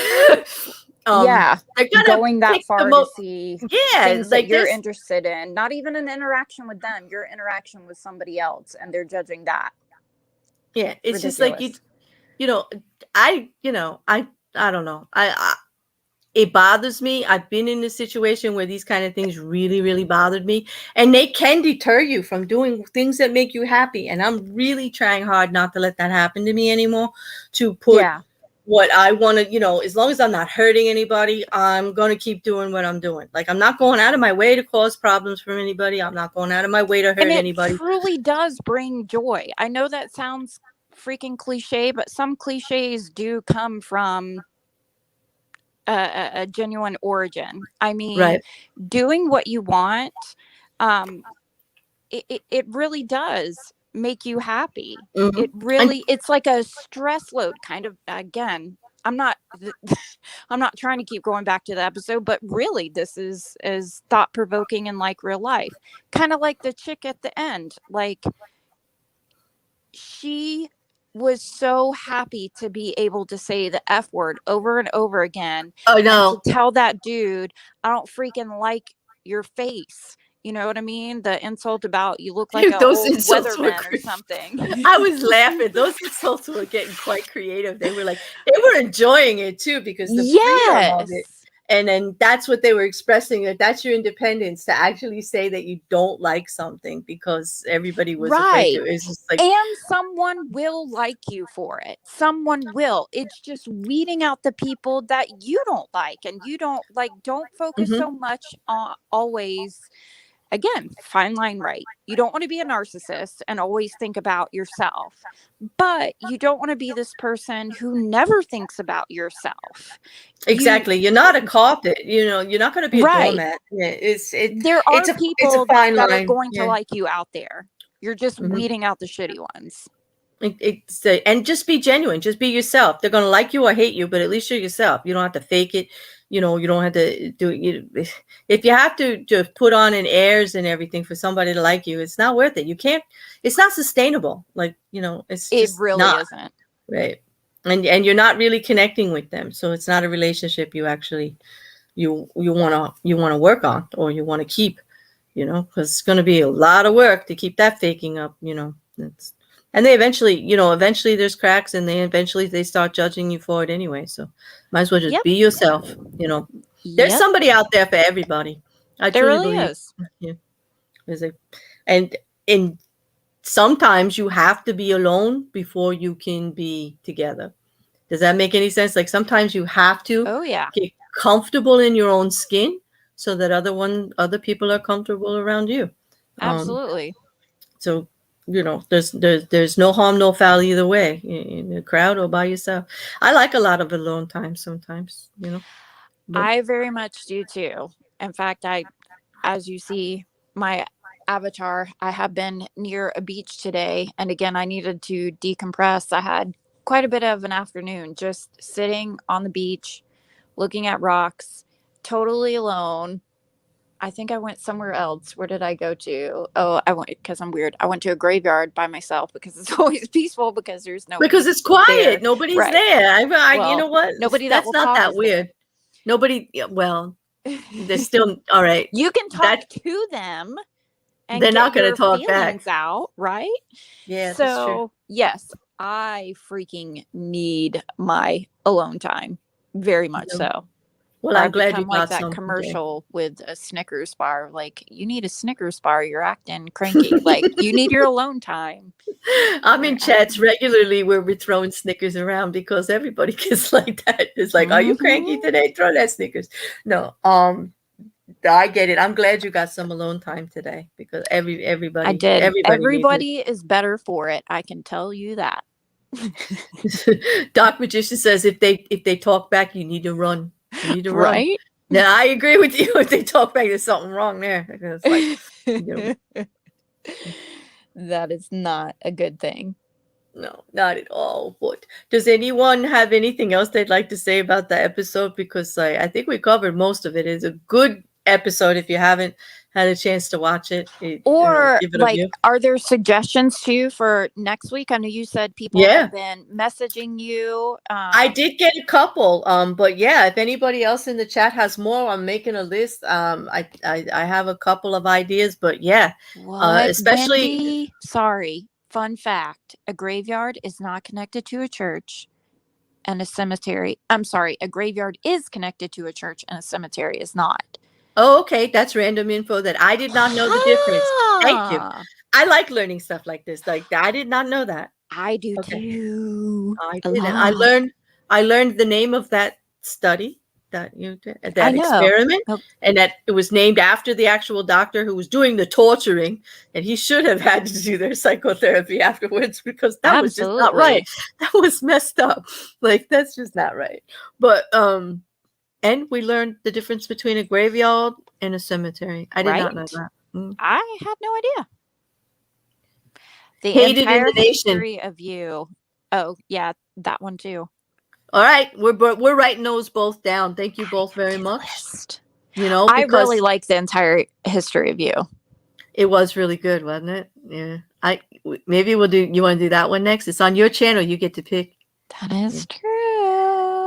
yeah, they're gonna going that far to see things like that you're interested in, not even an interaction with them, your interaction with somebody else, and they're judging that. Yeah, it's Ridiculous. just like you know, I don't know. It bothers me. I've been in a situation where these kind of things really, really bothered me, and they can deter you from doing things that make you happy. And I'm really trying hard not to let that happen to me anymore. To put what I want to, you know, as long as I'm not hurting anybody, I'm going to keep doing what I'm doing. Like, I'm not going out of my way to cause problems for anybody. I'm not going out of my way to hurt anybody. It truly does bring joy. I know that sounds freaking cliche, but some cliches do come from a genuine origin. I mean, doing what you want, it really does make you happy. It really, it's like a stress load kind of. Again, I'm not trying to keep going back to the episode, but really this is thought-provoking in like real life. Kind of like the chick at the end. Like, she was so happy to be able to say the F word over and over again. Oh, no. And to tell that dude, I don't freaking like your face. You know what I mean? The insult about you look like an old weatherman or something. I was laughing. Those insults were getting quite creative. They were enjoying it too, because the freedom of it. And then that's what they were expressing, that that's your independence, to actually say that you don't like something because everybody was afraid to. It's just like, and someone will like you for it. Someone will. It's just weeding out the people that you don't like, and you don't like. Don't focus so much on always. Again, fine line, right? You don't want to be a narcissist and always think about yourself, but you don't want to be this person who never thinks about yourself. Exactly. You're not a carpet. You know, you're not going to be a doormat. Yeah, there are people that are going to like you out there. You're just weeding out the shitty ones. And just be genuine. Just be yourself. They're going to like you or hate you, but at least you're yourself. You don't have to fake it. You know, you don't have to do it. If you have to just put on an airs and everything for somebody to like you, it's not worth it. You can't, it's not sustainable. Like, you know, it really isn't. Right. And you're not really connecting with them. So it's not a relationship you actually, you want to work on, or you want to keep, you know, because it's going to be a lot of work to keep that faking up, you know. And they eventually there's cracks, and they start judging you for it anyway. So might as well just be yourself. You know, there's somebody out there for everybody. I truly believe. Is. Yeah. And sometimes you have to be alone before you can be together. Does that make any sense? Like, sometimes you have to get comfortable in your own skin so that other people are comfortable around you. Absolutely. So, there's no harm, no foul either way, in the crowd or by yourself. I like a lot of alone time sometimes, but I very much do too. In fact, as you see my avatar, I have been near a beach today. And again, I needed to decompress. I had quite a bit of an afternoon just sitting on the beach, looking at rocks, totally alone. I think I went somewhere else. Where did I go to? Oh, I went, because I'm weird, I went to a graveyard by myself because it's always peaceful because there's nobody. because it's quiet. there. Nobody's Right. there. Well, you know what? nobody that That's will not talk that is weird. Nobody. Well, they're still all right. You can talk to them and They're get not going your to talk feelings back. out, right? Yeah, that's true. So yes, I freaking need my alone time, very much so. Well, Or I'm I've glad you become like got that some. commercial with a Snickers bar. Like, you need a Snickers bar, you're acting cranky. Like, you need your alone time. I'm in chats regularly where we're throwing Snickers around because everybody gets like that. It's like, are you cranky today? Throw that Snickers. No, I get it. I'm glad you got some alone time today because everybody. I did. Everybody is better for it. I can tell you that. Doc Magician says if they talk back, you need to run. You need to run. Right? Now I agree with you. If they talk back, there's something wrong there. It's like, that is not a good thing. No, not at all. But does anyone have anything else they'd like to say about the episode? Because I think we covered most of it. It's a good episode if you haven't had a chance to watch it. Or give it like, a view. are there suggestions too for next week? I know you said people have been messaging you. I did get a couple. But yeah, if anybody else in the chat has more, I'm making a list. I have a couple of ideas, but yeah, especially. Wendy, sorry. Fun fact: a graveyard is not connected to a church, and a cemetery. I'm sorry, a graveyard is connected to a church, and a cemetery is not. Oh, okay. That's random info that I did not know the difference. Thank you. I like learning stuff like this. Like, I did not know that. I do too. I didn't. I learned the name of that study that you did, that experiment, and that it was named after the actual doctor who was doing the torturing, and he should have had to do their psychotherapy afterwards because that was just not right. That was messed up. Like, that's just not right. But and we learned the difference between a graveyard and a cemetery. I did not know that. I had no idea. The Hated entire in the history of you. Oh, yeah, that one too. All right, we're writing those both down. Thank you both very much. I really like the entire history of you. It was really good, wasn't it? Yeah. Maybe we'll do. You want to do that one next? It's on your channel. You get to pick. That is true.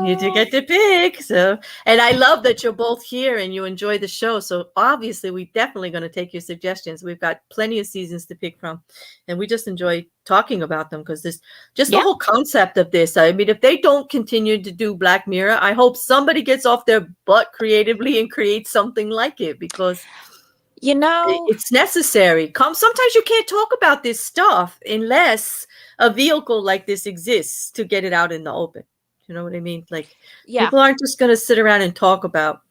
You do get to pick. So, and I love that you're both here and you enjoy the show. So obviously, we're definitely going to take your suggestions. We've got plenty of seasons to pick from, and we just enjoy talking about them because this, just the whole concept of this. I mean, if they don't continue to do Black Mirror, I hope somebody gets off their butt creatively and creates something like it because. It's necessary. Sometimes you can't talk about this stuff unless a vehicle like this exists to get it out in the open. You know what I mean? Like, people aren't just going to sit around and talk about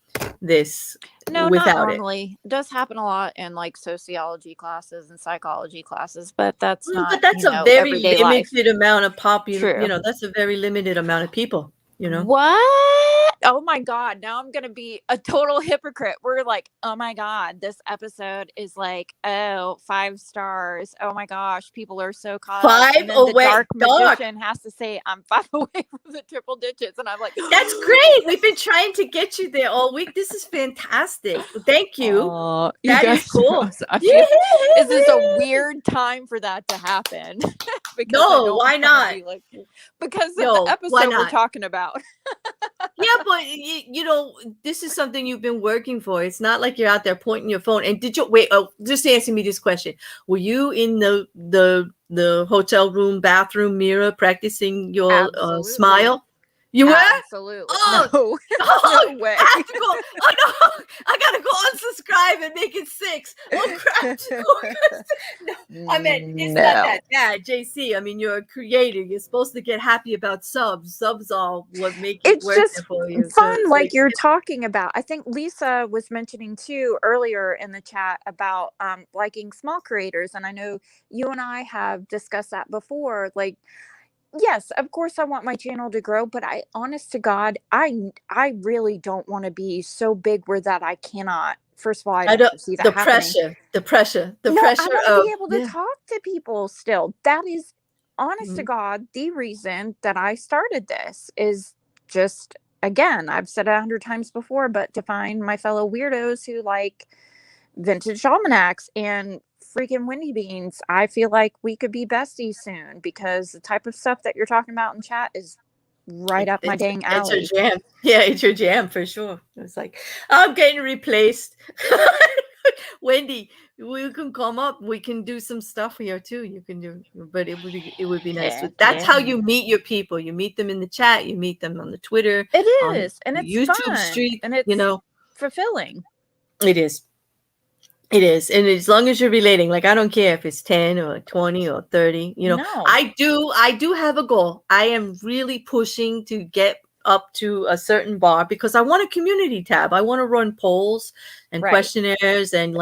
this without not normally. It does happen a lot in like sociology classes and psychology classes, but that's not. But that's a very limited amount of that's a very limited amount of people. What? Oh my God. Now I'm going to be a total hypocrite. We're like, oh my God, this episode is like, 5 stars. Oh my gosh. People are so caught up. And then the dark magician has to say, I'm 5 away from the triple digits. And I'm like, that's great. We've been trying to get you there all week. This is fantastic. Thank you. That is cool. This is a weird time for that to happen. No, why not? Because of the episode we're talking about. Yeah, but this is something you've been working for. It's not like you're out there pointing your phone. And did you wait? Oh, just answer me this question: were you in the hotel room bathroom mirror practicing your smile? You were? Absolutely. Oh, No. oh, No way. I have to go. Oh no, I gotta go unsubscribe and make it 6. Oh crap! No, I mean it's not that bad, JC. I mean you're a creator. You're supposed to get happy about subs. Subs are what make it It's worth just it for you. So fun, it's like you're talking about. I think Lisa was mentioning too earlier in the chat about liking small creators, and I know you and I have discussed that before. Like, yes, of course I want my channel to grow, but I, honest to God, I really don't want to be so big where that I cannot. First of all, I I don't don't. see that The happening. pressure, the No, I pressure want to of be able to talk to people still. That is, honest to Mhm. God, the reason that I started this is just, again, I've said it 100 times before, but to find my fellow weirdos who like vintage almanacs and freaking Winnie beans. I feel like we could be besties soon because the type of stuff that you're talking about in chat is right up my dang It's your alley. jam. Yeah, it's your jam for sure. It's like I'm getting replaced. Wendy, we can come up. We can do some stuff here too. You can do, but it would be nice. Heck That's how yeah. you meet your people. You meet them in the chat. You meet them on the Twitter, It on is, and it's YouTube fun, street. and it's fulfilling. It is. It is. And as long as you're relating, like I don't care if it's 10 or 20 or 30, No. I do have a goal. I am really pushing to get up to a certain bar because I want a community tab. I want to run polls and questionnaires and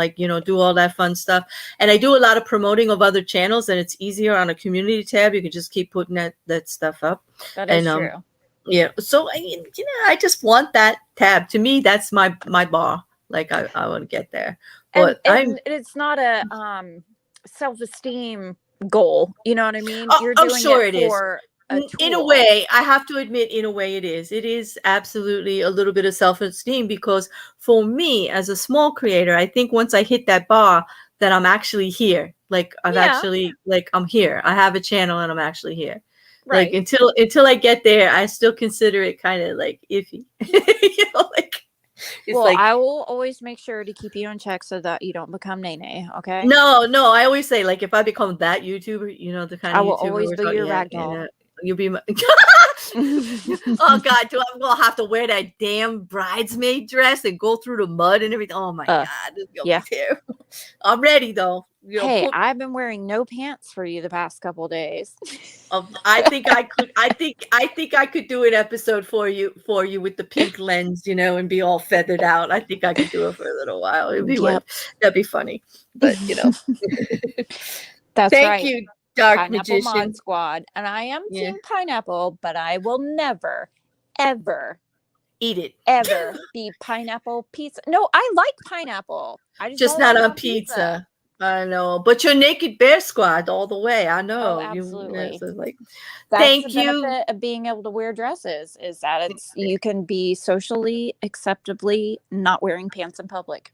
do all that fun stuff. And I do a lot of promoting of other channels, and it's easier on a community tab. You can just keep putting that stuff up. That is true. Yeah. So I just want that tab. To me, that's my bar. Like I want to get there. But and it's not a self-esteem goal. You know what I mean? You're doing sure it for a tool. In a way, I have to admit, in a way it is. It is absolutely a little bit of self-esteem because for me as a small creator, I think once I hit that bar, that I'm actually here. Like I'm here. I have a channel and I'm actually here. Right. Like until I get there, I still consider it kind of like iffy. I will always make sure to keep you in check so that you don't become Nene. Okay. No, I always say, like, if I become that YouTuber, the kind of I will YouTuber always be your ragdoll. You'll be my oh God, I'm gonna have to wear that damn bridesmaid dress and go through the mud and everything. Oh my God, this is gonna be terrible. I'm ready though. Hey, I've been wearing no pants for you the past couple of days. I think I could. I think I could do an episode for you with the pink lens, and be all feathered out. I think I could do it for a little while. That'd be funny. But that's thank right. you, Dark Pineapple Magician Mod Squad, and I am Team Pineapple, but I will never, ever eat it. Ever be pineapple pizza. No, I like pineapple. I just don't not like on pizza. I know, but you're Naked Bear Squad all the way. I know. Oh, absolutely. That's thank the benefit of being able to wear dresses is that you can be socially acceptably not wearing pants in public.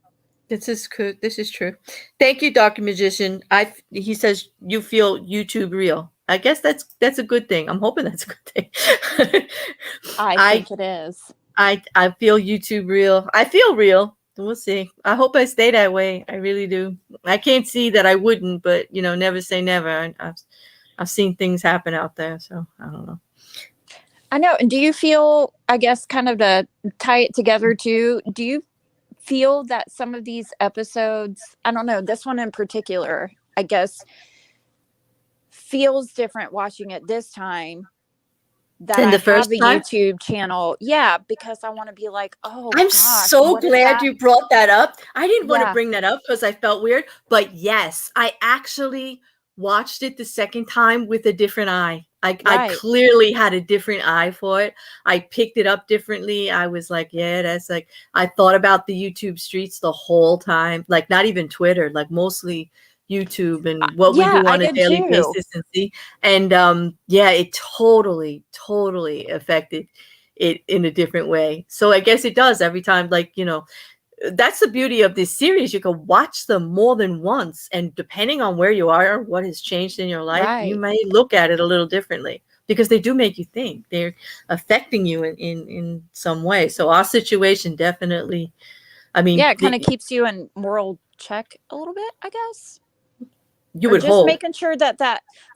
This is good. This is true. Thank you, Dr. Magician. He says you feel YouTube real. I guess that's a good thing. I'm hoping that's a good thing. I think it is. I feel YouTube real. I feel real. We'll see. I hope I stay that way. I really do. I can't see that I wouldn't, but never say never. I've seen things happen out there, so I don't know. I know. And do you feel, I guess, kind of to tie it together too, do you feel that some of these episodes, I don't know, this one in particular, I guess, feels different watching it this time that I have a YouTube channel. Yeah, because I want to be like, oh, I'm so glad you brought that up. I didn't want to bring that up because I felt weird, but yes, I actually watched it the second time with a different eye. I clearly had a different eye for it. I picked it up differently. I was like, yeah, that's like, I thought about the YouTube streets the whole time, like not even Twitter, like mostly YouTube and what we do on a daily basis and see. And it totally affected it in a different way. So I guess it does every time, like, that's the beauty of this series. You can watch them more than once, and depending on where you are, what has changed in your life, you may look at it a little differently because they do make you think. They're affecting you in some way. So our situation definitely, I mean, it kind of keeps you in moral check a little bit, I guess. You would hope. Making sure that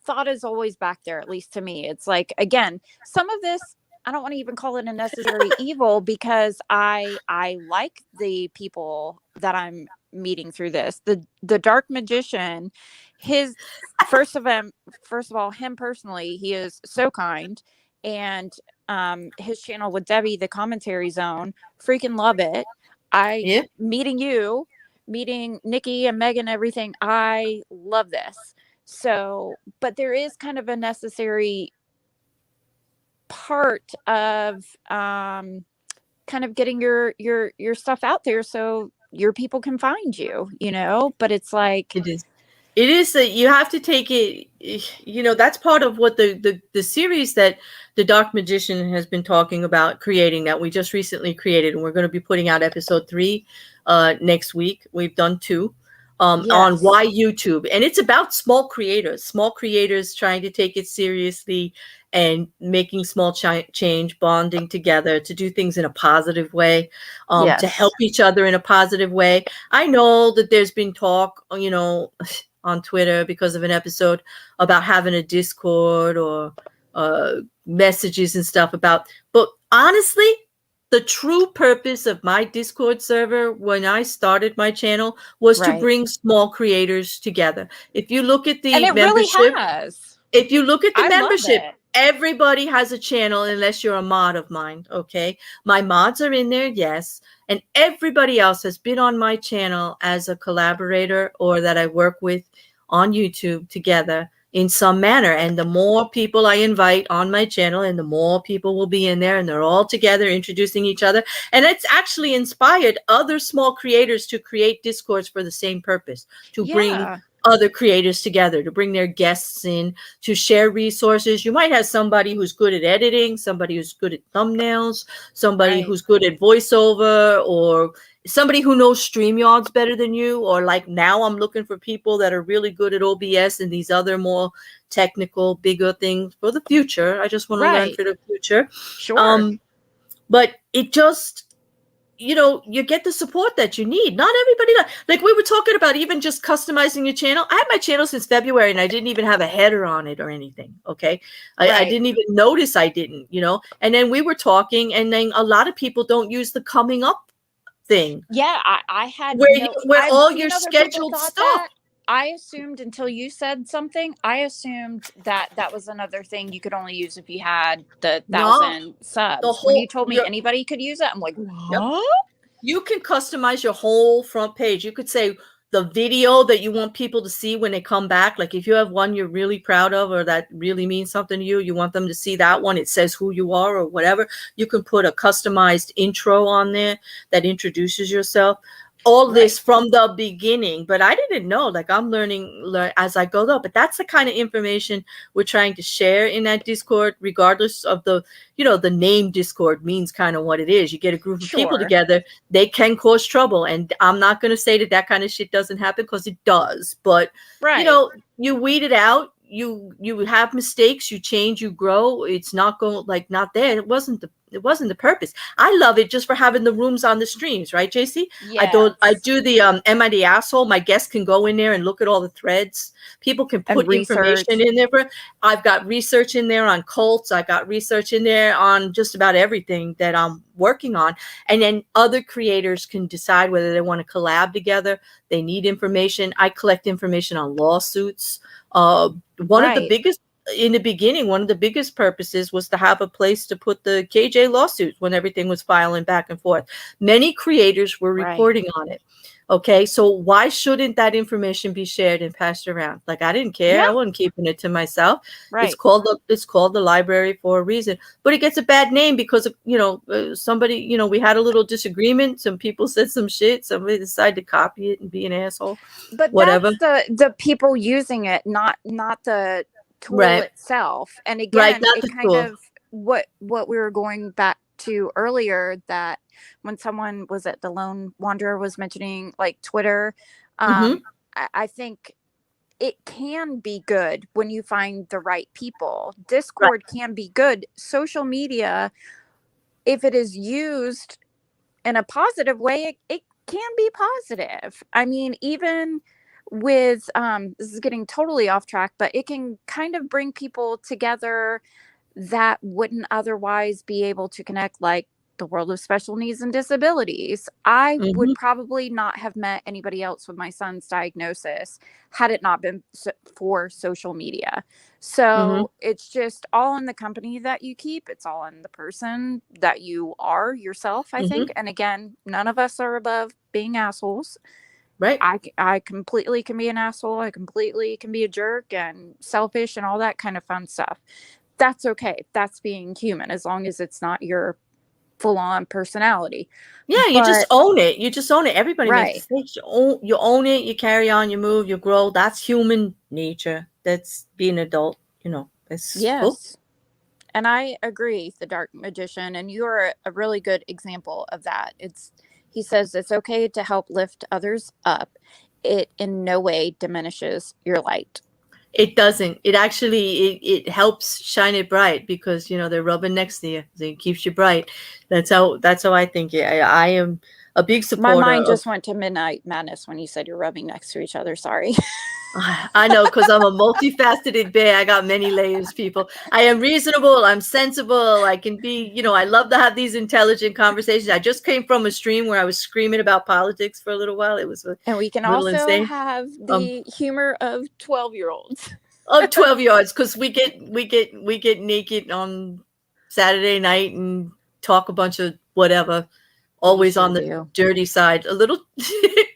thought is always back there, at least to me. It's like, again, some of this I don't want to even call it a necessary evil, because I like the people that I'm meeting through this. The dark magician, his first of all, him personally, he is so kind. And his channel with Debbie, the commentary zone, freaking love it. Yeah, Meeting you, meeting Nikki and Megan, everything, I love this. So, but there is kind of a necessary part of kind of getting your stuff out there so your people can find you, but it's like, it is. It is that you have to take it, that's part of what the series that the Dark Magician has been talking about creating, that we just recently created, and we're going to be putting out episode 3 next week. We've done 2 on yes, why YouTube, and it's about small creators trying to take it seriously and making small change, bonding together to do things in a positive way, to yes, help each other in a positive way. I know that there's been talk, on Twitter because of an episode about having a Discord or messages and stuff but honestly, the true purpose of my Discord server when I started my channel was to right. bring small creators together. If you look at And the it really membership, has. if you look at the I love membership, it. everybody has a channel unless you're a mod of mine. Okay. My mods are in there. Yes. And everybody else has been on my channel as a collaborator or that I work with on YouTube together in some manner. And the more people I invite on my channel, and the more people will be in there, and they're all together introducing each other. And it's actually inspired other small creators to create Discords for the same purpose, to bring other creators together, to bring their guests in, to share resources. You might have somebody who's good at editing, somebody who's good at thumbnails, somebody who's good at voiceover, or somebody who knows StreamYards better than you, or like now I'm looking for people that are really good at OBS and these other more technical, bigger things for the future. I just want to learn for the future. Sure. But it just, you get the support that you need. Not everybody does. Like we were talking about even just customizing your channel. I had my channel since February and I didn't even have a header on it or anything. Okay. I didn't even notice I didn't, and then we were talking, and then a lot of people don't use the coming up thing. Yeah, I had where all your scheduled stuff. That. I assumed until you said something, I assumed that was another thing you could only use if you had the 1,000 subs. When you told me anybody could use it, I'm like, what? Yep. You can customize your whole front page. You could say the video that you want people to see when they come back. Like if you have one you're really proud of or that really means something to you, you want them to see that one. It says who you are or whatever. You can put a customized intro on there that introduces yourself. All this from the beginning, but I didn't know. Like I'm learning as I go though. But that's the kind of information we're trying to share in that Discord, regardless of the name Discord means kind of what it is. You get a group of people together, they can cause trouble, and I'm not going to say that kind of shit doesn't happen, because it does. But you weed it out. You have mistakes, you change, you grow. It's not going not there. It wasn't the purpose. I love it just for having the rooms on the streams, right, JC? Yes. I do the Am I the Asshole? My guests can go in there and look at all the threads. People can put information in there. I've got research in there on cults. I got research in there on just about everything that I'm working on. And then other creators can decide whether they want to collab together. They need information. I collect information on lawsuits. One of the biggest, in the beginning, one of the biggest purposes was to have a place to put the KJ lawsuits when everything was filing back and forth. Many creators were reporting on it. Okay, so why shouldn't that information be shared and passed around? Like I didn't care. I wasn't keeping it to myself. It's called the library for a reason. But it gets a bad name because of, somebody, we had a little disagreement. Some people said some shit. Somebody decided to copy it and be an asshole. But whatever. That's the people using it, not the tool itself. And again, it kind of what we were going back to earlier, that when someone was at the Lone Wanderer was mentioning like Twitter, I think it can be good when you find the right people. Discord can be good. Social media, if it is used in a positive way, it can be positive. I mean, even with this is getting totally off track, but it can kind of bring people together that wouldn't otherwise be able to connect, like the world of special needs and disabilities. I would probably not have met anybody else with my son's diagnosis had it not been for social media. So it's just all in the company that you keep. It's all in the person that you are yourself, I think. And again, none of us are above being assholes. Right. I completely can be an asshole. I completely can be a jerk and selfish and all that kind of fun stuff. That's okay. That's being human, as long as it's not your full-on personality. Yeah, you just own it. You just own it. Everybody makes mistakes. You own it. You carry on. You move. You grow. That's human nature. That's being an adult. You know. It's cool. And I agree, the Dark Magician, and you're a really good example of that. He says it's okay to help lift others up. It in no way diminishes your light. It doesn't. It actually it helps shine it bright, because you know they're rubbing next to you. So it keeps you bright. That's how I think. I am a big supporter. My mind just went to Midnight Madness when you said you're rubbing next to each other. Sorry. I know, because I'm a multifaceted bear. I got many layers, people. I am reasonable. I'm sensible. I can be, you know, I love to have these intelligent conversations. I just came from a stream where I was screaming about politics for a little while. It was and we can also insane. Have the humor of 12-year-olds. Of 12-year-olds, because we get naked on Saturday night and talk a bunch of whatever. Always on the dirty side. A little.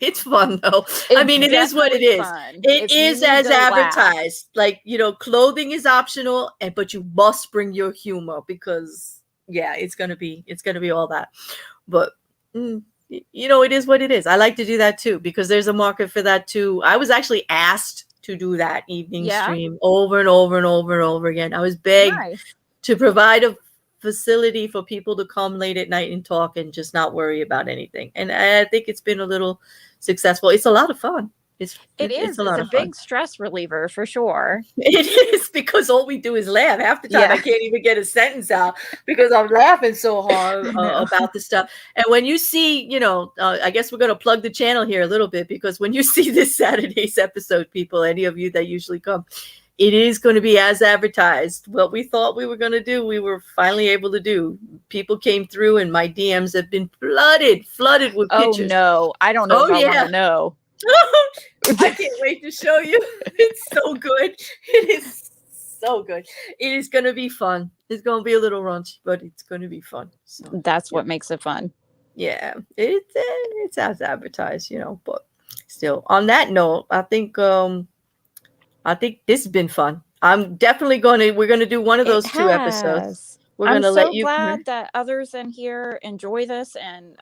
It's fun though. I mean, it is what it is. It is as advertised. Like, you know, clothing is optional, but you must bring your humor, because yeah, it's gonna be all that. But you know, it is what it is. I like to do that too, because there's a market for that too. I was actually asked to do that evening stream over and over and over and over again. I was begged to provide a facility for people to come late at night and talk and just not worry about anything. And I think it's been a little successful. It's a lot of fun. It's a big stress reliever for sure. It is, because all we do is laugh. Half the time I can't even get a sentence out because I'm laughing so hard about the stuff. And when you see, you know, I guess we're going to plug the channel here a little bit, because when you see this Saturday's episode, people, any of you that usually come, it is going to be as advertised. What we thought we were going to do, we were finally able to do. People came through, and my DMs have been flooded with pictures. Oh no, I don't know. I want to know. I can't wait to show you. It's so good. It is so good. It is going to be fun. It's going to be a little raunchy, but it's going to be fun. So, that's what makes it fun. Yeah, it's as advertised, you know. But still, on that note, I think this has been fun. I'm definitely we're going to do one of those 2 episodes. I'm so glad that others in here enjoy this, and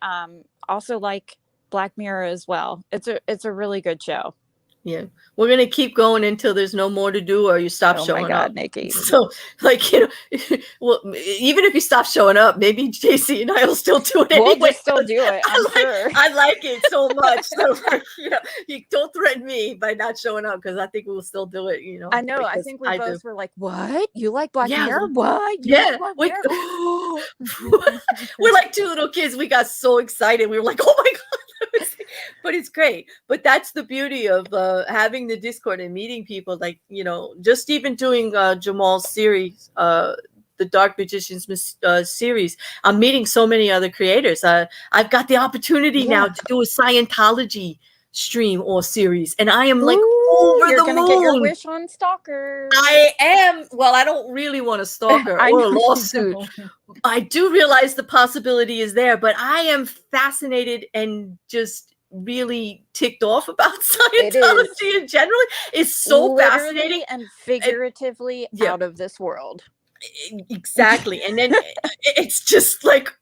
also like Black Mirror as well. It's a really good show. Yeah, we're gonna keep going until there's no more to do, or you stop showing up. Oh my God, Nikki. So, like, you know, well, even if you stop showing up, maybe JC and I will still do it anyway. We'll just still do it. Sure. I like it so much. So, like, you know, you don't threaten me by not showing up, because I think we'll still do it. You know, I know. I think we both were like, "What? You like Black Mirror? What? Like Black Mirror? We're like 2 little kids. We got so excited. We were like, "Oh my God!" But it's great. But that's the beauty of having the Discord and meeting people. Like, you know, just even doing Jamal's series, the Dark Magicians series. I'm meeting so many other creators. I've got the opportunity now to do a Scientology stream or series, and I am like over the moon. You're gonna get your wish on stalker. I am. Well, I don't really want a stalker or a lawsuit. I do realize the possibility is there, but I am fascinated and just really ticked off about Scientology in general. It's so fascinating and figuratively out of this world. Exactly. And then it's just like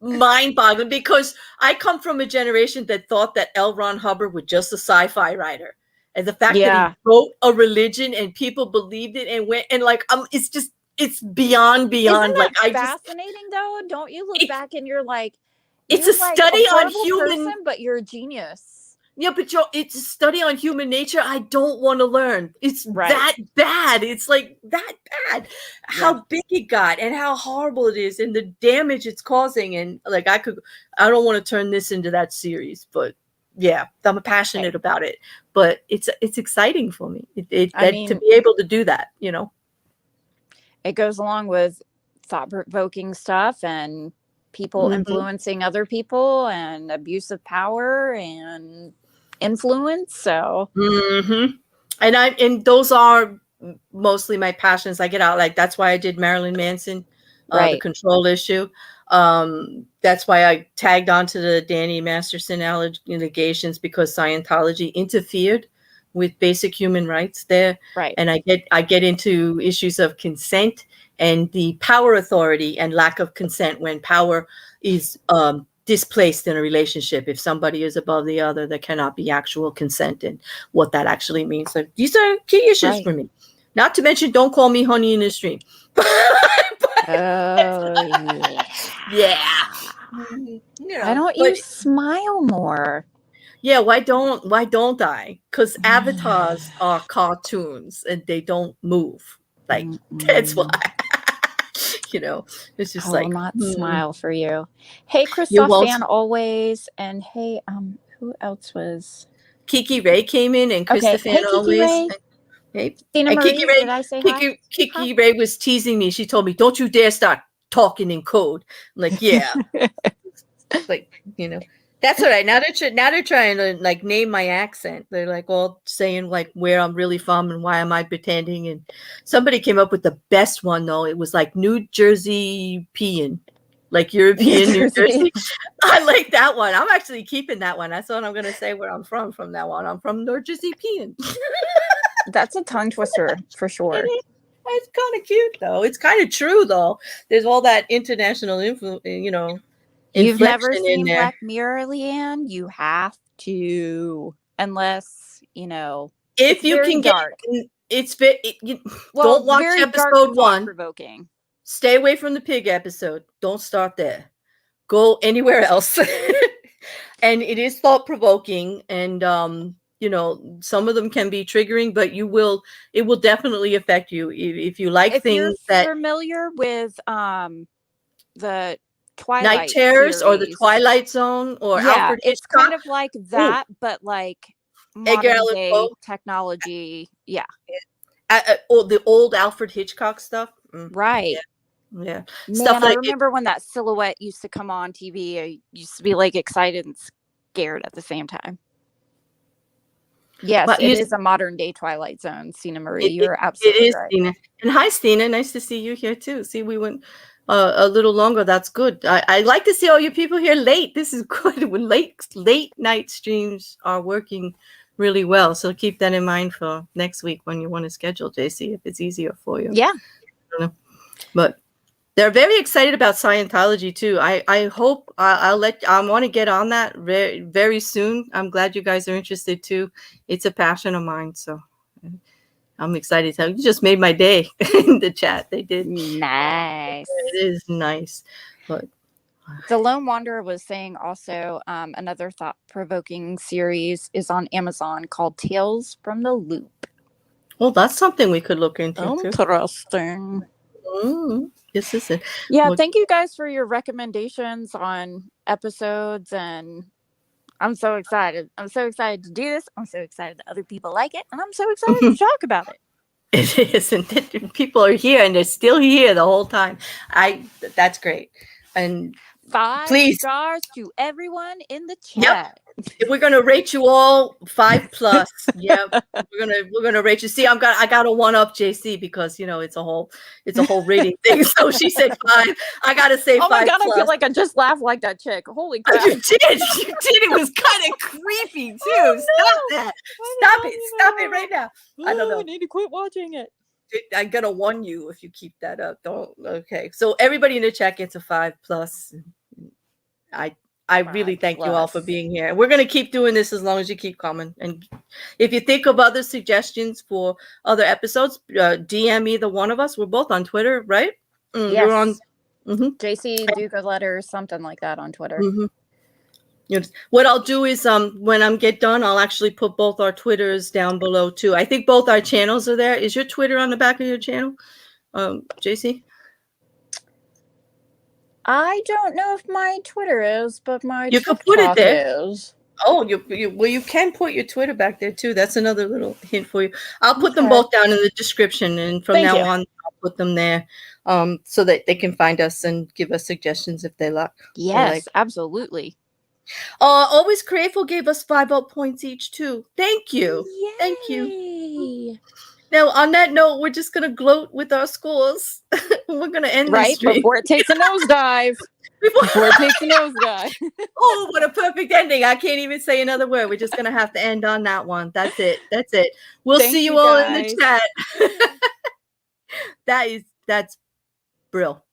mind-boggling, because I come from a generation that thought that L. Ron Hubbard was just a sci-fi writer, and the fact that he wrote a religion and people believed it and went, and like it's beyond. Isn't that like fascinating though? Don't you look back and you're like, it's a study on human person, but you're a genius. Yeah, but it's a study on human nature. I don't want to learn. It's that bad. It's like that bad. How big it got and how horrible it is and the damage it's causing. And like I don't want to turn this into that series, but yeah, I'm passionate about it. But it's exciting for me. To be able to do that, you know. it goes along with thought-provoking stuff and people influencing other people and abuse of power and influence. So and those are mostly my passions. I get out, like, that's why I did Marilyn Manson, the control issue. That's why I tagged onto the Danny Masterson allegations, because Scientology interfered with basic human rights there. Right. And I get into issues of consent and the power authority and lack of consent when power is displaced in a relationship. If somebody is above the other, there cannot be actual consent, and what that actually means. So these are key issues for me. Not to mention, don't call me honey in the stream. Yeah. You know, why don't you smile more? Yeah, why don't I? Because avatars are cartoons and they don't move. Like, that's why. You know, it's just I will not smile for you. Hey, Christoph Fan always, and hey, who else was? Kiki Ray came in, and Christoph Fan always. Ray. Hey, Tina Marie, Kiki Ray, did I say hi? Kiki Ray was teasing me. She told me, "Don't you dare start talking in code." I'm like, yeah, like, you know. That's all right. Now they're trying to, like, name my accent. They're like all saying, like, where I'm really from and why am I pretending. And somebody came up with the best one, though. It was like New Jersey peeing, like European New Jersey. I like that one. I'm actually keeping that one. That's what I'm gonna say where I'm from now on. I'm from New Jersey peeing. That's a tongue twister for sure. It's kind of cute, though. It's kind of true, though. There's all that international influence, you know. You've never seen Black Mirror, Leanne? You have to, unless, you know, if you can dark. It's don't watch episode 1. Provoking. Stay away from the pig episode. Don't start there. Go anywhere else. And it is thought provoking, and you know, some of them can be triggering, but it will definitely affect you if you like things that. If you're familiar with the Twilight Night Terrors series, or the Twilight Zone, or Alfred Hitchcock. It's kind of like that, but like modern day technology. Yeah. Or the old Alfred Hitchcock stuff. Right. Yeah. Man, stuff I remember when that silhouette used to come on TV. I used to be like excited and scared at the same time. Yes, it is a modern day Twilight Zone. Stina Marie, you're absolutely right. Stina. And hi, Stina. Nice to see you here too. See, we went a little longer. That's good. I like to see all you people here late. This is good. When late night streams are working really well. So keep that in mind for next week when you want to schedule, JC, if it's easier for you. Yeah. But they're very excited about Scientology too. I hope I want to get on that very, very soon. I'm glad you guys are interested too. It's a passion of mine. So I'm excited to tell you. You just made my day in the chat. They did. Nice. It is nice. But The Lone Wanderer was saying also another thought-provoking series is on Amazon called Tales from the Loop. Well, that's something we could look into. Interesting. Yes, is it? Yeah, thank you guys for your recommendations on episodes, and I'm so excited. I'm so excited to do this. I'm so excited that other people like it, and I'm so excited to talk about it. It is, and people are here, and they're still here the whole time. That's great. And 5 stars to everyone in the chat. Yep. We're gonna rate you all 5+. Yeah, we're gonna rate you. See, I got a 1-up JC because, you know, it's a whole rating thing. So she said 5. I gotta say 5+. Oh my God, I feel like I just laughed like that chick. Holy crap! You did. It was kind of creepy too. Oh, stop that. Stop it right now. I don't know. I need to quit watching it. I'm gonna warn you if you keep that up. Don't. Okay. So everybody in the chat gets a 5+. I really thank you all for being here. We're going to keep doing this as long as you keep coming. And if you think of other suggestions for other episodes, DM either one of us. We're both on Twitter, right? Yes. You're on JC Dogood Letters, something like that on Twitter. What I'll do is when I get done, I'll actually put both our Twitters down below too. I think both our channels are there. Is your Twitter on the back of your channel, JC? I don't know if my Twitter is, but my TikTok is. Oh, you can put your Twitter back there too. That's another little hint for you. I'll put them Okay. both down in the description, and from Thank now you. on, I'll put them there, so that they can find us and give us suggestions if they like. Yes, absolutely. Always Grateful gave us 5 out points each too. Thank you. Yay. Thank you. Now, on that note, we're just gonna gloat with our scores. We're gonna end this stream. Before it takes a nosedive. Before it takes a nosedive. Oh, what a perfect ending. I can't even say another word. We're just gonna have to end on that one. That's it. That's it. We'll see you all in the chat. That's brill.